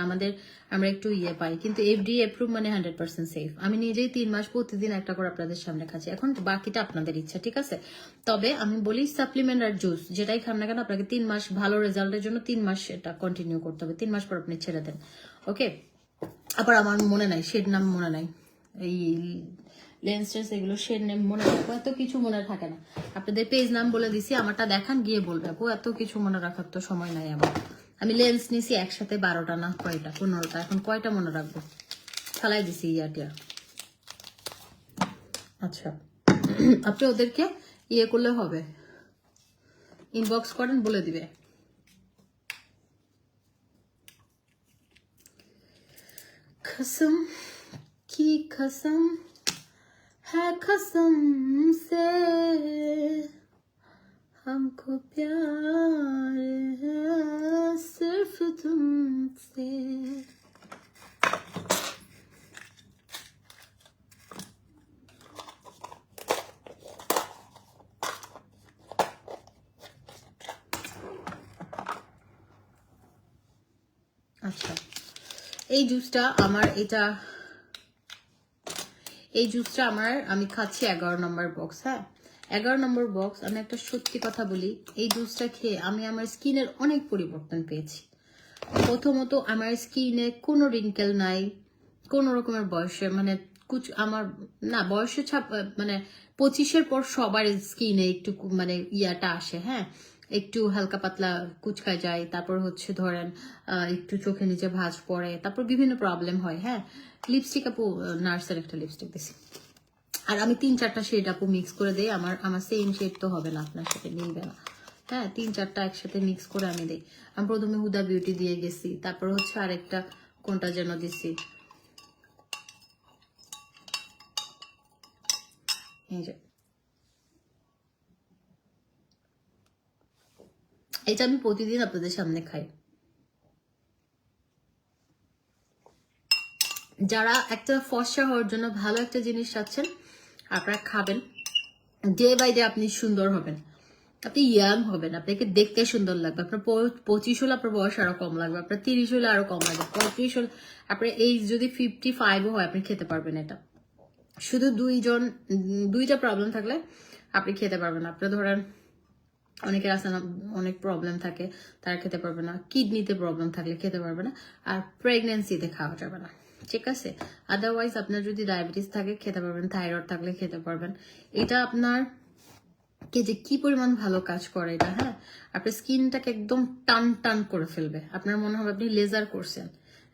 আমরা একটু পাই, কিন্তু FDA অ্যাপ্রুভ মানে 100% সেফ। আমি নিজেই 3 মাস প্রতিদিন একটা করে আপনাদের সামনে খাচ্ছি, এখন বাকিটা আপনাদের ইচ্ছা, ঠিক আছে। তবে আমি বলি সাপ্লিমেন্ট আর জুস যেটাই খান না কেন, আপনাকে 3 মাস ভালো রেজাল্টের জন্য 3 মাস এটা কন্টিনিউ করতে হবে, 3 মাস পর আপনি ছেড়ে দেন, ওকে। আবার আমার মনে নাই শেড নাম, মনে নাই এই লেন্সেস এগুলো শেড নেম মনে রাখবো, এত কিছু মনে থাকে না। আপনাদের পেজ নাম বলে দিছি, আমারটা দেখান গিয়ে বলবে, আপু এত কিছু মনে রাখার তো সময় নাই আমার। আমি লেন্স নিছি একসাথে 12টা না কয়টা, 15টা, এখন কয়টা মনে রাখবো, ফালাই দিছি ইয়াটিয়া। আচ্ছা, আপনি ওদেরকে করলে হবে, ইনবক্স করেন, বলে দিবে। कसम की कसम है कसम से हमको प्यार है सिर्फ तुमसे। আচ্ছা, এই জুসটা আমার আমি খাচ্ছি 11 নম্বর বক্স। হ্যাঁ, 11 নম্বর বক্স। আমি একটা সত্যি কথা বলি, এই জুসটা খেয়ে আমি আমার স্কিনের অনেক পরিবর্তন পেয়েছি। প্রথমত আমার স্কিনে কোনো রিঙ্কেল নাই, কোনো রকমের বয়সে মানে আমার না বয়সে ছাপ মানে 25-এর পর সবার স্কিনে একটু মানে ইয়াটা আসে, হ্যাঁ, একটু হালকা পাতলা কুচকায় যায়, তারপর হচ্ছে ধরেন একটু চোখে নিচে ভাঁজ পড়ে, তারপর বিভিন্ন প্রবলেম হয়। হ্যাঁ, লিপস্টিক আপু নার্সের একটা লিপস্টিক দিছি, আর আমি 3-4টা শেড আপু মিক্স করে দেই, আমার সেম শেড তো হবে না, আপনার সাথে মিলবে না, হ্যাঁ 3-4টা একসাথে মিক্স করে আমি দিই। আমি প্রথমে হুদা বিউটি দিয়ে গেছি, তারপর হচ্ছে আরেকটা কোনটা যেন দিছি, এই যে এটা আমি প্রতিদিন আপনাদের সামনে খাই। যারা একটা ফর্সা হওয়ার জন্য ভালো একটা জিনিস চাচ্ছেন আপনারা খাবেন, ডে বাই ডে আপনি সুন্দর হবেন, আপনি ইয়াং হবেন, আপনাকে দেখতে সুন্দর লাগবে। আপনার 25 হলে আপনার বয়স আরো কম লাগবে, আপনার 30 হলে আরো কম লাগবে, 35 হলে আপনার এইজ যদি 55ও হয় আপনি খেতে পারবেন এটা। শুধু দুইটা প্রবলেম থাকলে আপনি খেতে পারবেন না। আপনি ধরেন অনেকের আছে না অনেক প্রবলেম থাকে, তারা খেতে পারবে না, কিডনিতে প্রবলেম থাকলে খেতে পারবে না, আর প্রেগনেন্সিতে খাওয়া যাবে না, ঠিক আছে। আদারওয়াইজ আপনার যদি ডায়াবেটিস থাকে খেতে পারবেন, থাইরয়েড থাকলে খেতে পারবেন। এটা আপনার কে যে কি পরিমাণ ভালো কাজ করে এটা, হ্যাঁ আপনার স্কিনটাকে একদম টান টান করে ফেলবে। আপনার মনে হবে আপনি লেজার করছেন,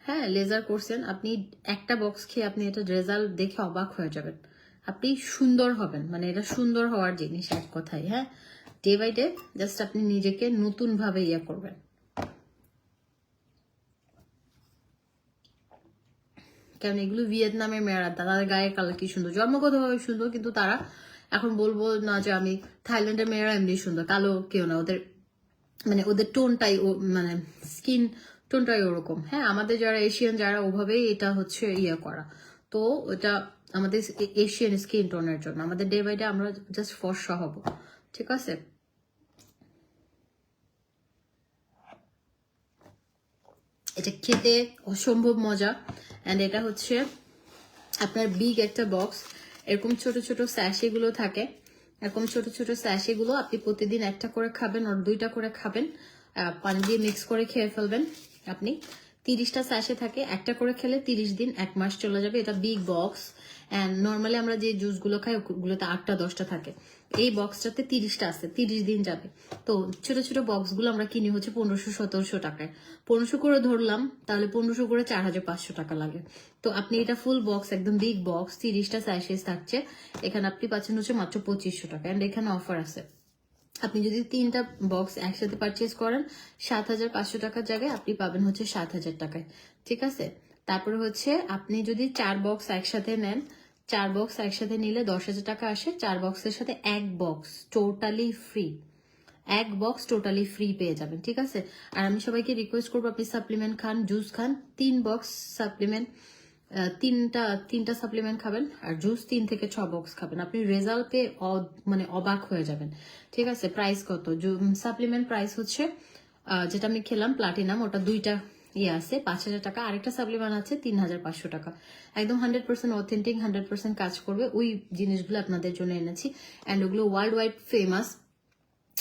হ্যাঁ লেজার করছেন, আপনি একটা বক্স খেয়ে আপনি এটা রেজাল্ট দেখে অবাক হয়ে যাবেন, আপনি সুন্দর হবেন। মানে এটা সুন্দর হওয়ার জিনিস এক কথায়, হ্যাঁ ডে বাই ডে জাস্ট আপনি নিজেকে নতুন ভাবে ইয়ে করবেন। কারণ এগুলো ভিয়েতনামের মেয়েরা, তাদের গায়ের কালার কি সুন্দর, জন্মগতভাবে সুন্দর, কিন্তু তারা এখন বলবো না যে আমি থাইল্যান্ডের মেয়েরা এমনি সুন্দর, কালো কেউ না, ওদের মানে ওদের টোনটাই মানে স্কিন টোনটাই ওরকম। হ্যাঁ আমাদের যারা এশিয়ান যারা ওভাবেই এটা হচ্ছে ইয়ে করা, তো ওটা আমাদের এশিয়ান স্কিন টোনের জন্য আমাদের ডে বাই ডে আমরা জাস্ট ফর্সা হব, ঠিক আছে। এটা খেতে অসম্ভব মজা, অ্যান্ড এটা হচ্ছে আপনার বিগ একটা বক্স, এরকম ছোট ছোট স্যাশেগুলো থাকে, এরকম ছোট ছোট স্যাশেগুলো আপনি প্রতিদিন একটা করে খাবেন আর 2টা করে খাবেন, পানি দিয়ে মিক্স করে খেয়ে ফেলবেন আপনি। 30টা স্যাশে থাকে, একটা করে খেলে 30 দিন 1 মাস চলে যাবে। এটা বিগ বক্স, অ্যান্ড নর্মালি আমরা যে জুসগুলো খাই ওগুলোতে 8টা 10টা থাকে, এই বক্সটাতে 30টা আছে, 30 দিন যাবে। তো ছোট ছোট বক্সগুলো আমরা কিনি হচ্ছে 1500-1700 টাকায়, 1500 করে ধরলাম তাহলে 1500 করে 4500 টাকা লাগে। তো আপনি এটা ফুল বক্স একদম বিগ বক্স 30টা স্যাশেস থাকছে, এখানে আপনি পাচ্ছেন হচ্ছে মাত্র 2500 টাকা, অ্যান্ড এখানে অফার আছে। আপনি যদি 3টা বক্স একসাথে পারচেজ করেন 7500 টাকার জায়গায় আপনি পাবেন হচ্ছে 7000 টাকায়, ঠিক আছে। তারপরে হচ্ছে আপনি যদি 4 বক্স একসাথে নেন, 4 বক্স একসাথে নিলে 10,000 টাকা আসে, 4 বক্সের সাথে 1 box totally free, 1 box totally free পেয়ে যাবেন, ঠিক আছে। আর আমি সবাইকে রিকোয়েস্ট করবো আপনি সাপ্লিমেন্ট খান, জুস খান, 3 বক্স সাপ্লিমেন্ট, তিনটা সাপ্লিমেন্ট খাবেন, আর জুস 3 থেকে 6 বক্স খাবেন, আপনি রেজাল্ট পেয়ে মানে অবাক হয়ে যাবেন, ঠিক আছে। প্রাইস কত সাপ্লিমেন্ট প্রাইস হচ্ছে যেটা আমি খেলাম প্লাটিনাম, ওটা 2টা ইয়ে আছে 5000 টাকা, আরেকটা সাপ্লিমেন্ট আছে 3500 টাকা, একদম 100% অথেন্টিক, 100% কাজ করবে, ওই জিনিসগুলো আপনাদের জন্য এনেছি। অ্যান্ড ওগুলো ওয়ার্ল্ড ওয়াইড ফেমাস,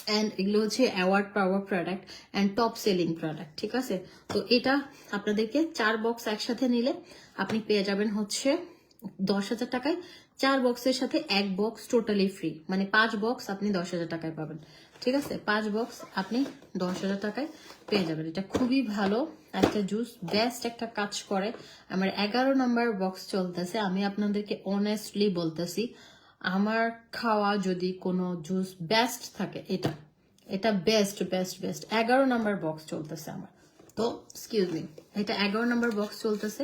অ্যান্ড এগুলো হচ্ছে award power product and top selling product, ঠিক আছে। তো এটা আপনাদেরকে 4 বক্স একসাথে নিলে আপনি পেয়ে যাবেন হচ্ছে 10,000 টাকায়, 4 বক্সের সাথে 1 বক্স টোটালি ফ্রি, মানে 5 বক্স আপনি 10,000 টাকায় পাবেন, ঠিক আছে। 5 বক্স আপনি 10,000 টাকায় পেয়ে যাবেন। এটা খুবই ভালো একটা জুস, বেস্ট একটা কাজ করে। আমার 11 নম্বর বক্স চলতেছে, আমি আপনাদেরকে অনেস্টলি বলতেছি আমার খাওয়া যদি কোনো জুস বেস্ট থাকে এটা, এটা বেস্ট বেস্ট বেস্ট 11 নম্বর বক্স চলতেছে আমার। তো এক্সকিউজ মি, এটা 11 নম্বর বক্স চলতেছে,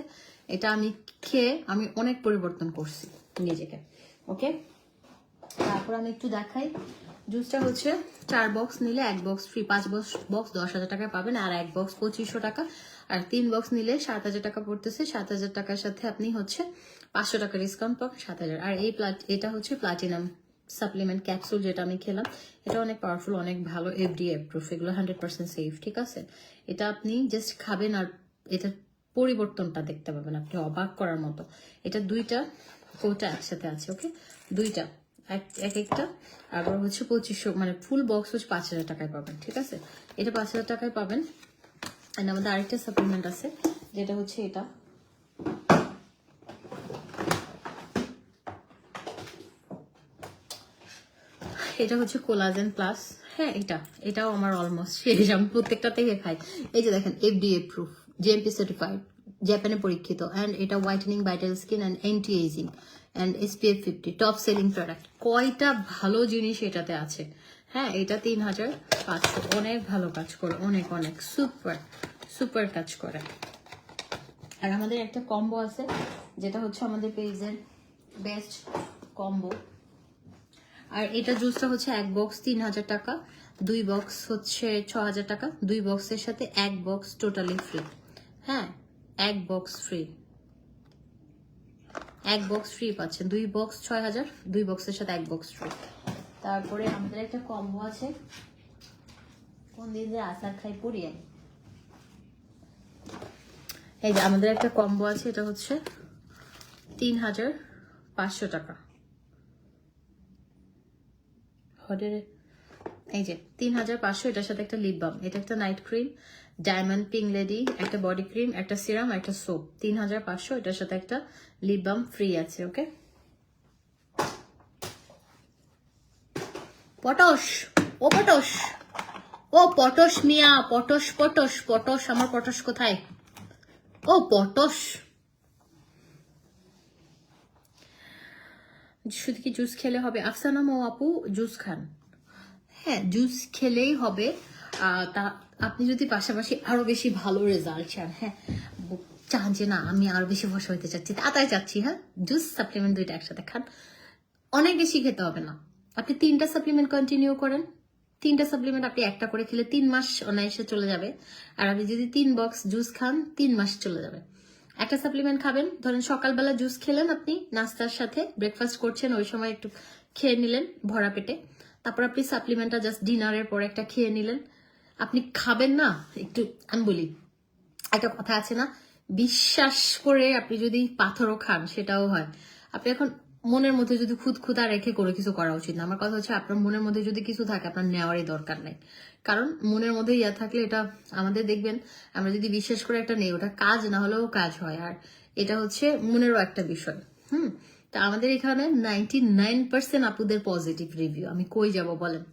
এটা আমি খেয়ে আমি অনেক পরিবর্তন করছি নিজেকে, ওকে। তারপর আমি একটু দেখাই, জুসটা হচ্ছে 4 বক্স নিলে 1 বক্স ফ্রি, 5 বক্স 10,000 টাকায় পাবেন, আর 1 বক্স 2500 টাকা, আর 3 বক্স নিলে 7,000 টাকা পড়তেছে, 7,000 টাকার সাথে আপনি হচ্ছে 500 টাকা ডিসকাউন্ট পাবেন, 7,000। আর এটা হচ্ছে প্লাটিনাম সাপ্লিমেন্ট ক্যাপসুল যেটা আমি খেলাম, এটা অনেক পাওয়ারফুল, অনেক ভালো, FDA অ্যাপ্রুভ, এগুলো 100% সেফ, ঠিক আছে। এটা আপনি জাস্ট খাবেন আর এটা পরিবর্তনটা দেখতে পাবেন, আপনি অবাক করার মতো। এটা 2টা কোটা একসাথে আছে, ওকে, 2টা এক একটা, আবার হচ্ছে 2500, মানে ফুল বক্স হচ্ছে 5,000 টাকায় পাবেন, ঠিক আছে। এটা 5,000 টাকায় পাবেন। আর আমাদের আরেকটা সাপ্লিমেন্ট আছে যেটা হচ্ছে এটা, এটা হচ্ছে কোলাজেন প্লাস, হ্যাঁ এটাও আমার অলমোস্ট শেষ, আমি প্রত্যেকটা থেকে খাই। এই যে দেখেন FDA প্রুফ, GMP সার্টিফাইড, জাপানে পরীক্ষিত, অ্যান্ড এটা whitening, vital skin and anti ageing and SPF 50 top selling product. কয়টা ভালো জিনিস এটাতে আছে, হ্যাঁ, এটা 3500, অনেক ভালো কাজ করে, অনেক অনেক সুপার সুপার কাজ করে। আর আমাদের একটা কম্বো আছে, যেটা হচ্ছে আমাদের পেজের বেস্ট কম্বো। আর এটা জুসটা হচ্ছে এক বক্স 3000 টাকা, 2 বক্স হচ্ছে 6000 টাকা, 2 বক্সের সাথে 1 বক্স টোটালি ফ্রি। হ্যাঁ, 1 বক্স ফ্রি, 1 বক্স ফ্রি পাচ্ছেন। 2 বক্স 6000, 2 বক্সের সাথে 1 বক্স ফ্রি। তারপরে আমাদের একটা কম্বো আছে, কোন দিন যে আচার খাই পুড়িয়ে, এই যে আমাদের একটা কম্বো আছে, এটা হচ্ছে 3500 টাকা। এই যে 3500, এটার সাথে একটা লিপ বাম, এটা একটা night cream, diamond pink lady, একটা বডি ক্রিম, একটা সিরাম, একটা সোপ। 3500, এটার সাথে একটা লিপ বাম ফ্রি আছে। ওকে, পটস, ও পটস, ও পটস মিয়া, পটস পটস পটস, আমার পটস কোথায়? ও পটস, শুধু কি জুস খেলে হবে? আফসানা মো আপু জুস খান? হ্যাঁ, জুস খেলেই হবে। তা আপনি যদি পাশাপাশি আরো বেশি ভালো রেজাল্ট চান, হ্যাঁ, চান যে না আমি আরো বেশি ফর্সা হইতে চাচ্ছি, তাড়াতাড়ি চাচ্ছি, হ্যাঁ, জুস সাপ্লিমেন্ট 2টা একসাথে খান। অনেক বেশি খেতে হবে না, আপনি 3টা সাপ্লিমেন্ট কন্টিনিউ করেন। 3টা সাপ্লিমেন্ট আপনি একটা করে খেলে 3 মাস অনায়াসে চলে যাবে। আর আপনি যদি 3 বক্স জুস খান, 3 মাস চলে যাবে। একটা সাপ্লিমেন্ট খাবেন, ধরেন সকালবেলা জুস খেলেন, আপনি নাস্তার সাথে ব্রেকফাস্ট করছেন, ওই সময় একটু খেয়ে নিলেন ভরা পেটে। তারপর আপনি সাপ্লিমেন্টটা জাস্ট ডিনারের পর একটা খেয়ে নিলেন। আপনি খাবেন না একটু, আমি বলি একটা কথা আছে না, বিশ্বাস করে আপনি যদি পাথরও খান সেটাও হয়। আপনি এখন মনের মধ্যে যদি খুঁতখুঁতা রেখে করে কিছু করা উচিত না। আমার কথা হচ্ছে আপনার মনের মধ্যে যদি কিছু থাকে আপনার নেওয়ারই দরকার নেই, কারণ মনের মধ্যে ইয়া থাকলে এটা আমাদের দেখবেন, আমরা যদি বিশ্বাস করে একটা নেই, ওটা কাজ না হলেও কাজ হয়। আর এটা হচ্ছে মনেরও একটা বিষয়। তা আমাদের এখানে 99% আপুদের পজিটিভ রিভিউ, আমি কই যাব বলেন?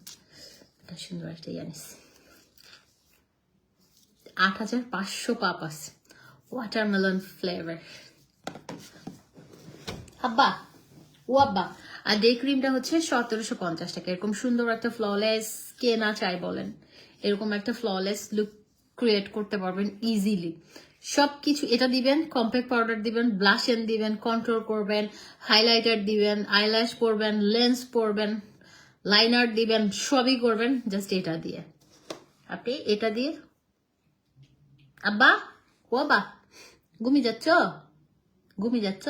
এটা সুন্দর একটা জানিস, 8500 পাপ আছে, ওয়াটারমেলন ফ্লেভার। আব্বা, ও আব্বা, আর ডে ক্রিমটা হচ্ছে 1750 টাকা। এরকম সুন্দর একটা ফ্ললেস, কে না চাই বলেন, এরকম একটা ফ্ললেস লুক ক্রিয়েট করতে পারবেন ইজিলি। সবকিছু এটা দিবেন, কম্প্যাক্ট পাউডার দিবেন, ব্লাশন দিবেন, কন্ট্রোল করবেন, হাইলাইটার দিবেন, আইল্যাশ পরবেন, লেন্স পরবেন, লাইনার দিবেন, সবই করবেন জাস্ট এটা দিয়ে। আপনি এটা দিয়ে, আব্বা, ও আব্বা, ঘুমিয়ে যাচ্ছ? ঘুমিয়ে যাচ্ছ?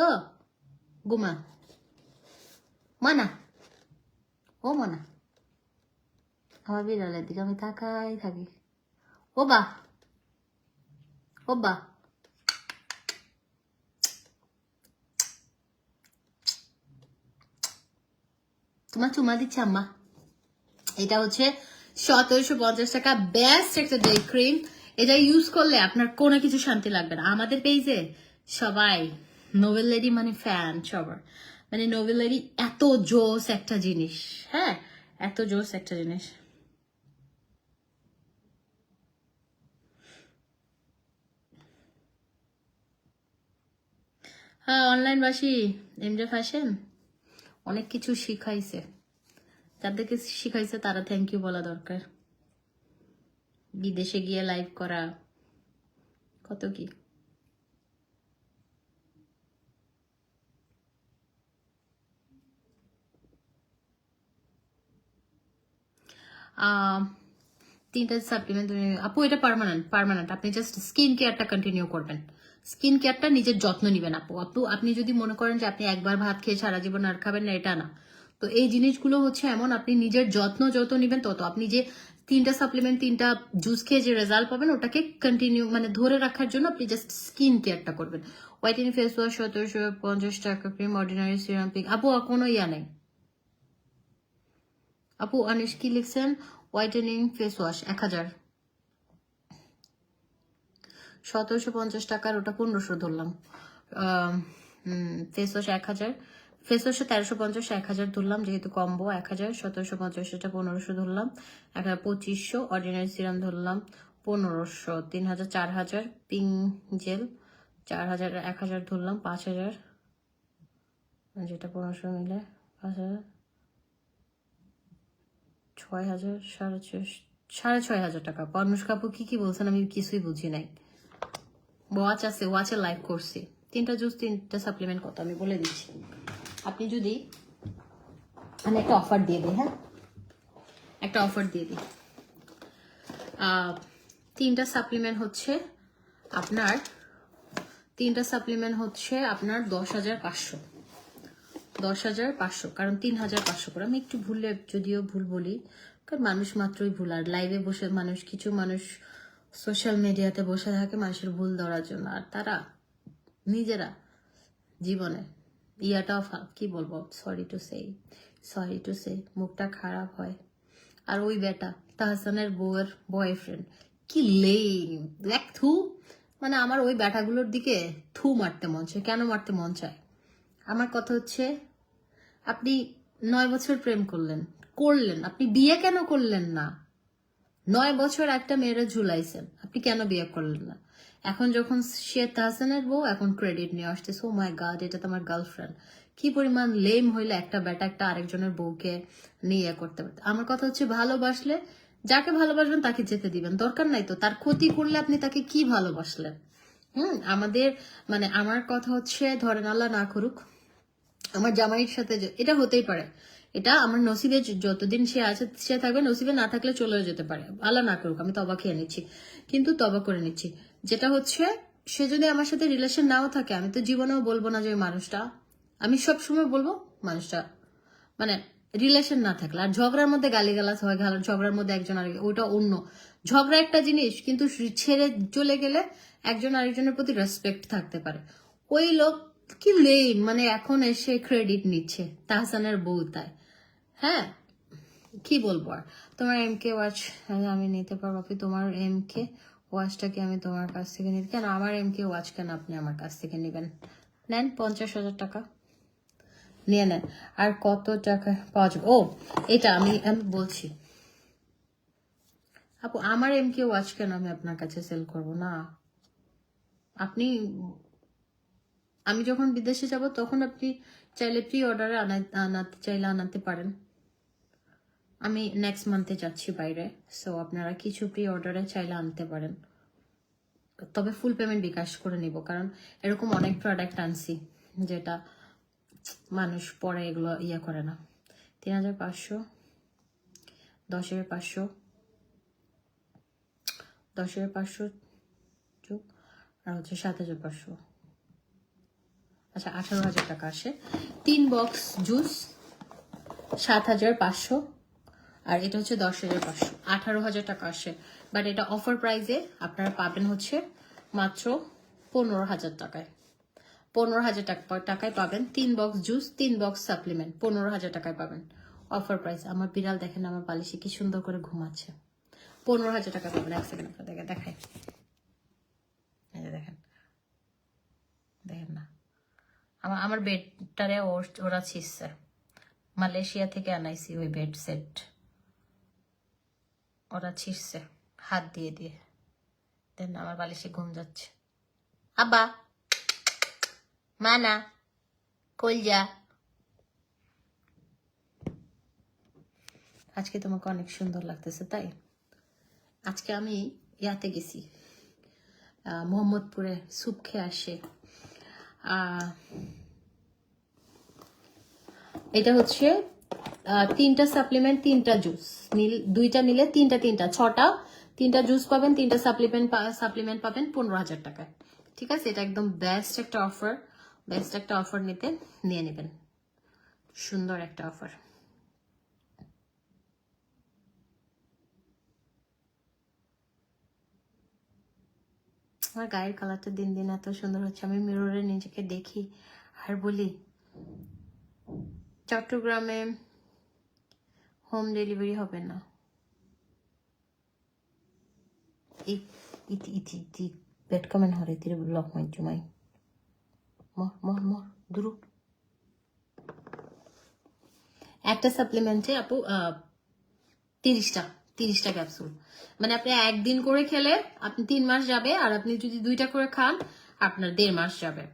ঘুমা, মানা, ও মানা, আমার বিড়ালের দিকে আমি তাকাই থাকি। ও বা, ও বা, তোমার চুমা দিচ্ছে আম্মা। এটা হচ্ছে 1750 টাকা, বেস্ট একটা ডে ক্রিম। এটা ইউজ করলে আপনার কোনো কিছু শান্তি লাগবে না। আমাদের পেজে সবাই নোবেল লেডি মানে ফ্যান সবার, মানে নোবেল লেডি এত জোস একটা জিনিস, হ্যাঁ, এত জোস একটা জিনিস। হ্যাঁ, অনলাইন বাসি এমজে ফ্যাশন অনেক কিছু শিখাইছে, যাদেরকে শিখাইছে তারা থ্যাংক ইউ বলা দরকার। বিদেশে গিয়ে লাইভ করা, কত কি। আহ 3টা সাপ্লিমেন্ট আপু, এটা পার্মানেন্ট, পার্মানেন্ট। আপনি জাস্ট স্কিন কেয়ারটা কন্টিনিউ করবেন, স্কিন কেয়ারটা নিজের যত্ন নিবেন আপু। আপু আপনি যদি মনে করেন যে আপনি একবার ভাত খেয়ে সারা জীবন আর খাবেন না, এটা না। তো এই জিনিসগুলো হচ্ছে এমন, আপনি নিজের যত্ন যত নিবেন তত আপনি যে 3টা সাপ্লিমেন্ট 3টা জুস খেয়ে যে রেজাল্ট পাবেন, ওটাকে কন্টিনিউ মানে ধরে রাখার জন্য আপনি জাস্ট স্কিন কেয়ারটা করবেন। হোয়াইটেনিং ফেস ওয়াশ 1750 টাকা, ক্রিম অর্ডিনারি সিরাম পিক। আপু কোনো ইয়া নেই আপু, আনিস কি লিখছেন? হোয়াইটেনিং ফেস ওয়াশ 1000, 1750 টাকার, ওটা 1500 ধরলাম। ফেস ওয়াশ 1000, ফেস ওয়াশে 1350, 1000 ধরলাম যেহেতু কম্বো। 1000, 1750, এটা 1500 ধরলাম। 2500 অর্ডিনারি সিরাম ধরলাম, 1500, 3000, 4000 পিঙ্ক জেল, 4000, 1000 ধরলাম, 5000, যেটা 1500 মিলে 5000, 6,000 6,500 টাকা। অনুষ্কা আপু কি বলছেন আমি কিছুই বুঝি নাই। ওয়াচ আছে, ওয়াচে লাইভ করছি। 3টা জুস 3টা সাপ্লিমেন্ট কত আমি বলে দিচ্ছি। আপনি যদি আমি একটা অফার দিয়ে দিই, হ্যাঁ একটা অফার দিয়ে দিই। 3টা সাপ্লিমেন্ট হচ্ছে আপনার 10,500 10,500, কারণ 3,500 করে। আমি একটু ভুলে যদিও ভুল বলি, কারণ মানুষ মাত্রই ভুল। আর লাইভে বসে কিছু মানুষ সোশ্যাল মিডিয়াতে বসে থাকে মানুষের ভুল ধরার জন্য, আর তারা নিজেরা জীবনে ইয়াটাও কি বলবো, সরি টু সে মুখটা খারাপ হয়। আর ওই বেটা তাহসানের বউয়ের বয়ফ্রেন্ড কি লেম, দেখ থু, মানে আমার ওই ব্যাটাগুলোর দিকে থু মারতে মন চায়। কেন মারতে মন চায়? আমার কথা হচ্ছে, আপনি 9 বছর প্রেম করলেন, আপনি বিয়ে কেন করলেন না? 9 বছর একটা মেয়েরা ঝুলাইছেন, আপনি কেন বিয়ে করলেন না? এখন যখন সে তাহসানের বউ, এখন ক্রেডিট নিয়ে আসতেছে, ও মাই গড এটা তো আমার গার্লফ্রেন্ড। কি পরিমাণ লেম হইলে একটা বেটা একটা আরেকজনের বউকে নিয়ে করতে পারতে। আমার কথা হচ্ছে, ভালোবাসলে যাকে ভালোবাসবেন তাকে যেতে দিবেন, দরকার নাই তো তার ক্ষতি করলে আপনি তাকে কি ভালোবাসলেন? আমাদের মানে আমার কথা হচ্ছে, ধরেন আল্লাহ না করুক আমার জামাইয়ের সাথে এটা হতেই পারে, এটা আমার নসিবে যতদিন সে আছে সে থাকবে, নসিবে না থাকলে চলেও যেতে পারে, আল্লাহ না করুক। আমি তবা খেয়ে নিচ্ছি, কিন্তু তবা করে নিচ্ছি। যেটা হচ্ছে, সে যদি আমার সাথে রিলেশন নাও থাকে, আমি তো জীবনেও বলবো না যে ওই মানুষটা, আমি সবসময় বলবো মানুষটা মানে রিলেশন না থাকলে। আর ঝগড়ার মধ্যে গালিগালাজ হয়, ঝগড়ার মধ্যে একজন আরেক, ওইটা অন্য ঝগড়া একটা জিনিস, কিন্তু ছেড়ে চলে গেলে একজন আরেকজনের প্রতি রেসপেক্ট থাকতে পারে। ওই লোক কি লেম, মানে এখন এসে ক্রেডিট নিচ্ছে তাহসানের বউ, তাই হ্যাঁ কি বলবো আর। তোমার এমকে ওয়াচ আমি নিতে পারবো? আপনি তোমার এমকে ওয়াচটা কি আমি তোমার কাছ থেকে নিতে? কেন আমার এমকে ওয়াচ কেন আপনি আমার কাছ থেকে নেবেন? নেন 50,000 টাকা নিয়ে নেন। আর কত টাকা পাওয়া যাবে? ও এটা আমি বলছি আপু, আমার এমকে ওয়াচ কেন আমি আপনার কাছে সেল করব না? আপনি আমি যখন বিদেশে যাব তখন আপনি চাইলে প্রি অর্ডারে আনাতে চাইলে আনাতে পারেন। আমি নেক্সট মান্থে যাচ্ছি বাইরে, সো আপনারা কিছু প্রি অর্ডারে চাইলে আনতে পারেন, তবে ফুল পেমেন্ট বিকাশ করে নিব, কারণ এরকম অনেক প্রোডাক্ট আনছি যেটা মানুষ পরে এগুলো ইয়ে করে না। 3,500, 10,500, 10,500 যোগ আর হচ্ছে 7,500, আচ্ছা 18,000 টাকা আসে। 3 বক্স জুস 7,500, আর এটা হচ্ছে 10,500, 18,000 টাকা আসে। বাট এটা অফার প্রাইসে আপনারা পাবেন হচ্ছে মাত্র 15,000 টাকায়। 15,000 টাকায় পাবেন 3 বক্স জুস, 3 বক্স সাপ্লিমেন্ট, 15,000 টাকায় পাবেন অফার প্রাইস। আমার বিড়াল দেখেন আমার বালিশে কি সুন্দর করে ঘুমাচ্ছে। 15,000 টাকা পাবেন। এক সেকেন্ড আপনাদেরকে দেখাই, দেখেন দেখেন না, আমার বেডটারে ওরা ছিঁড়ছে, মালয়েশিয়া থেকে আনাইছি ওই বেড সেট, ওরা ছিঁড়ছে হাত দিয়ে দিয়ে। দেন আমার বালিশে ঘুম যাচ্ছে। আব্বা মানা কলজা, আজকে তোমাকে অনেক সুন্দর লাগতেছে তাই। আজকে আমি ইয়াতে গেছি, মোহাম্মদপুরে স্যুপ খেয়ে আসে। এটা হচ্ছে 3টা সাপ্লিমেন্ট 3টা জুস, 2টা নিলে 3টা 6টা, 3টা জুস পাবেন, 3টা সাপ্লিমেন্ট পাবেন 15,000 টাকায়। ঠিক আছে, এটা একদম বেস্ট একটা অফার নিতে নিয়ে নেবেন, সুন্দর একটা অফার। আমার গায়ের কালারটা দিন দিন এত সুন্দর হচ্ছে, আমি মিররে নিজেকে দেখি আর বলি চট্টগ্রামে হোম ডেলিভারি হবে না। ইতি বেড কমেন্ট হরে তিরে ব্লক মাই জুমাই মর দুরু। একটা সাপ্লিমেন্টে আপু 30টা ক্যাপসুল, মানে আপনি একদিন করে খেলে আপনি 3 মাস যাবে, আর আপনি যদি 2টা করে খান আপনার 1.5 মাস যাবে।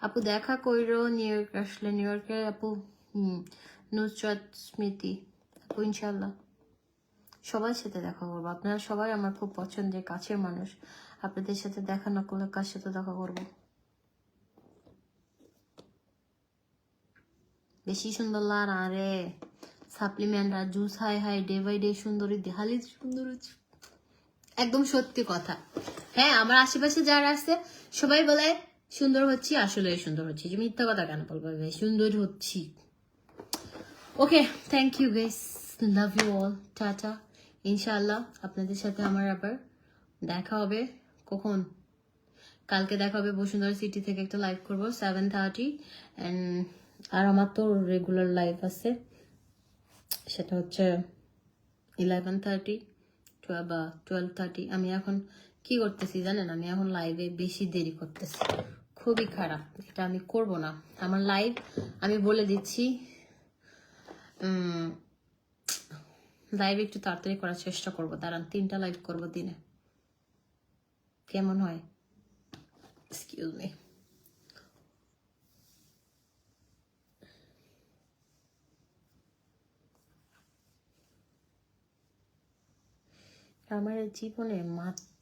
আপু দেখা কইরো নিউ ইয়র্ক আসলে, নিউ ইয়র্কে আপু নুসরাত স্মৃতি থাকবো ইনশাল্লাহ, সবার সাথে দেখা করবো। আপনারা সবাই আমার খুব পছন্দের কাছের মানুষ, আপনাদের সাথে দেখা না করলে কার সাথে দেখা করবো? বেশি সুন্দর লার আরে সাপ্লিমেন্ট আর জুস হাই হাই ডে বাই ডে সুন্দরী দেহালি সুন্দর হচ্ছে, একদম সত্যি কথা। হ্যাঁ, আমার আশেপাশে যারা আছে সবাই বলে সুন্দর হচ্ছি, আসলে সুন্দর হচ্ছি, যে মিথ্যা কথা কেন বলবো ভাই, সুন্দর হচ্ছি। Okay, thank you guys, love you all, টাটা। ইনশাআল্লাহ আপনাদের সাথে আমার আবার দেখা হবে। কখন? কালকে দেখা হবে বসুন্ধরা সিটি থেকে, একটা লাইভ করবো 7:30 অ্যান্ড আর আমার তো রেগুলার লাইভ আছে, সেটা হচ্ছে 11:30 বা 12:30। আমি এখন কি করতেছি জানেন? আমি এখন লাইভে বেশি দেরি করতেছি, খুবই খারাপ, এটা আমি করব না। আমার লাইভ আমি বলে দিচ্ছি, লাইভ একটু তাড়াতাড়ি করার চেষ্টা করবো, দাঁড়ান 3টা লাইভ করবো দিনে, কেমন হয়? Excuse me. আমার জীবনে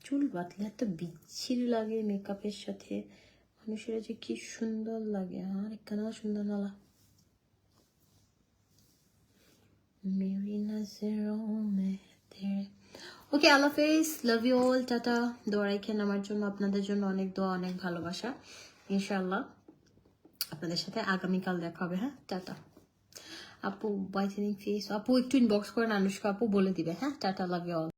চুল বাঁধলে এত বিচ্ছিরি লাগে মেকআপের সাথে, মানুষেরা যে কি সুন্দর লাগে, আর কেন সুন্দর নালা। মেরি নজরোं में तेरे। ওকে, আল্লাহ হাফেজ, লাভ ইউ অল, টাটা। দোয়া রাখেন আমার জন্য, আপনাদের জন্য অনেক দোয়া, অনেক ভালোবাসা। ইনশাআল্লাহ আপনাদের সাথে আগামীকাল দেখা হবে। হ্যাঁ, টাটা। আপু হোয়াইটেনিং ফেস, আপু একটু ইনবক্স করেন, আনুষ্কা আপু বলে দিবে। হ্যাঁ, টাটা, লাভ ইউ অল।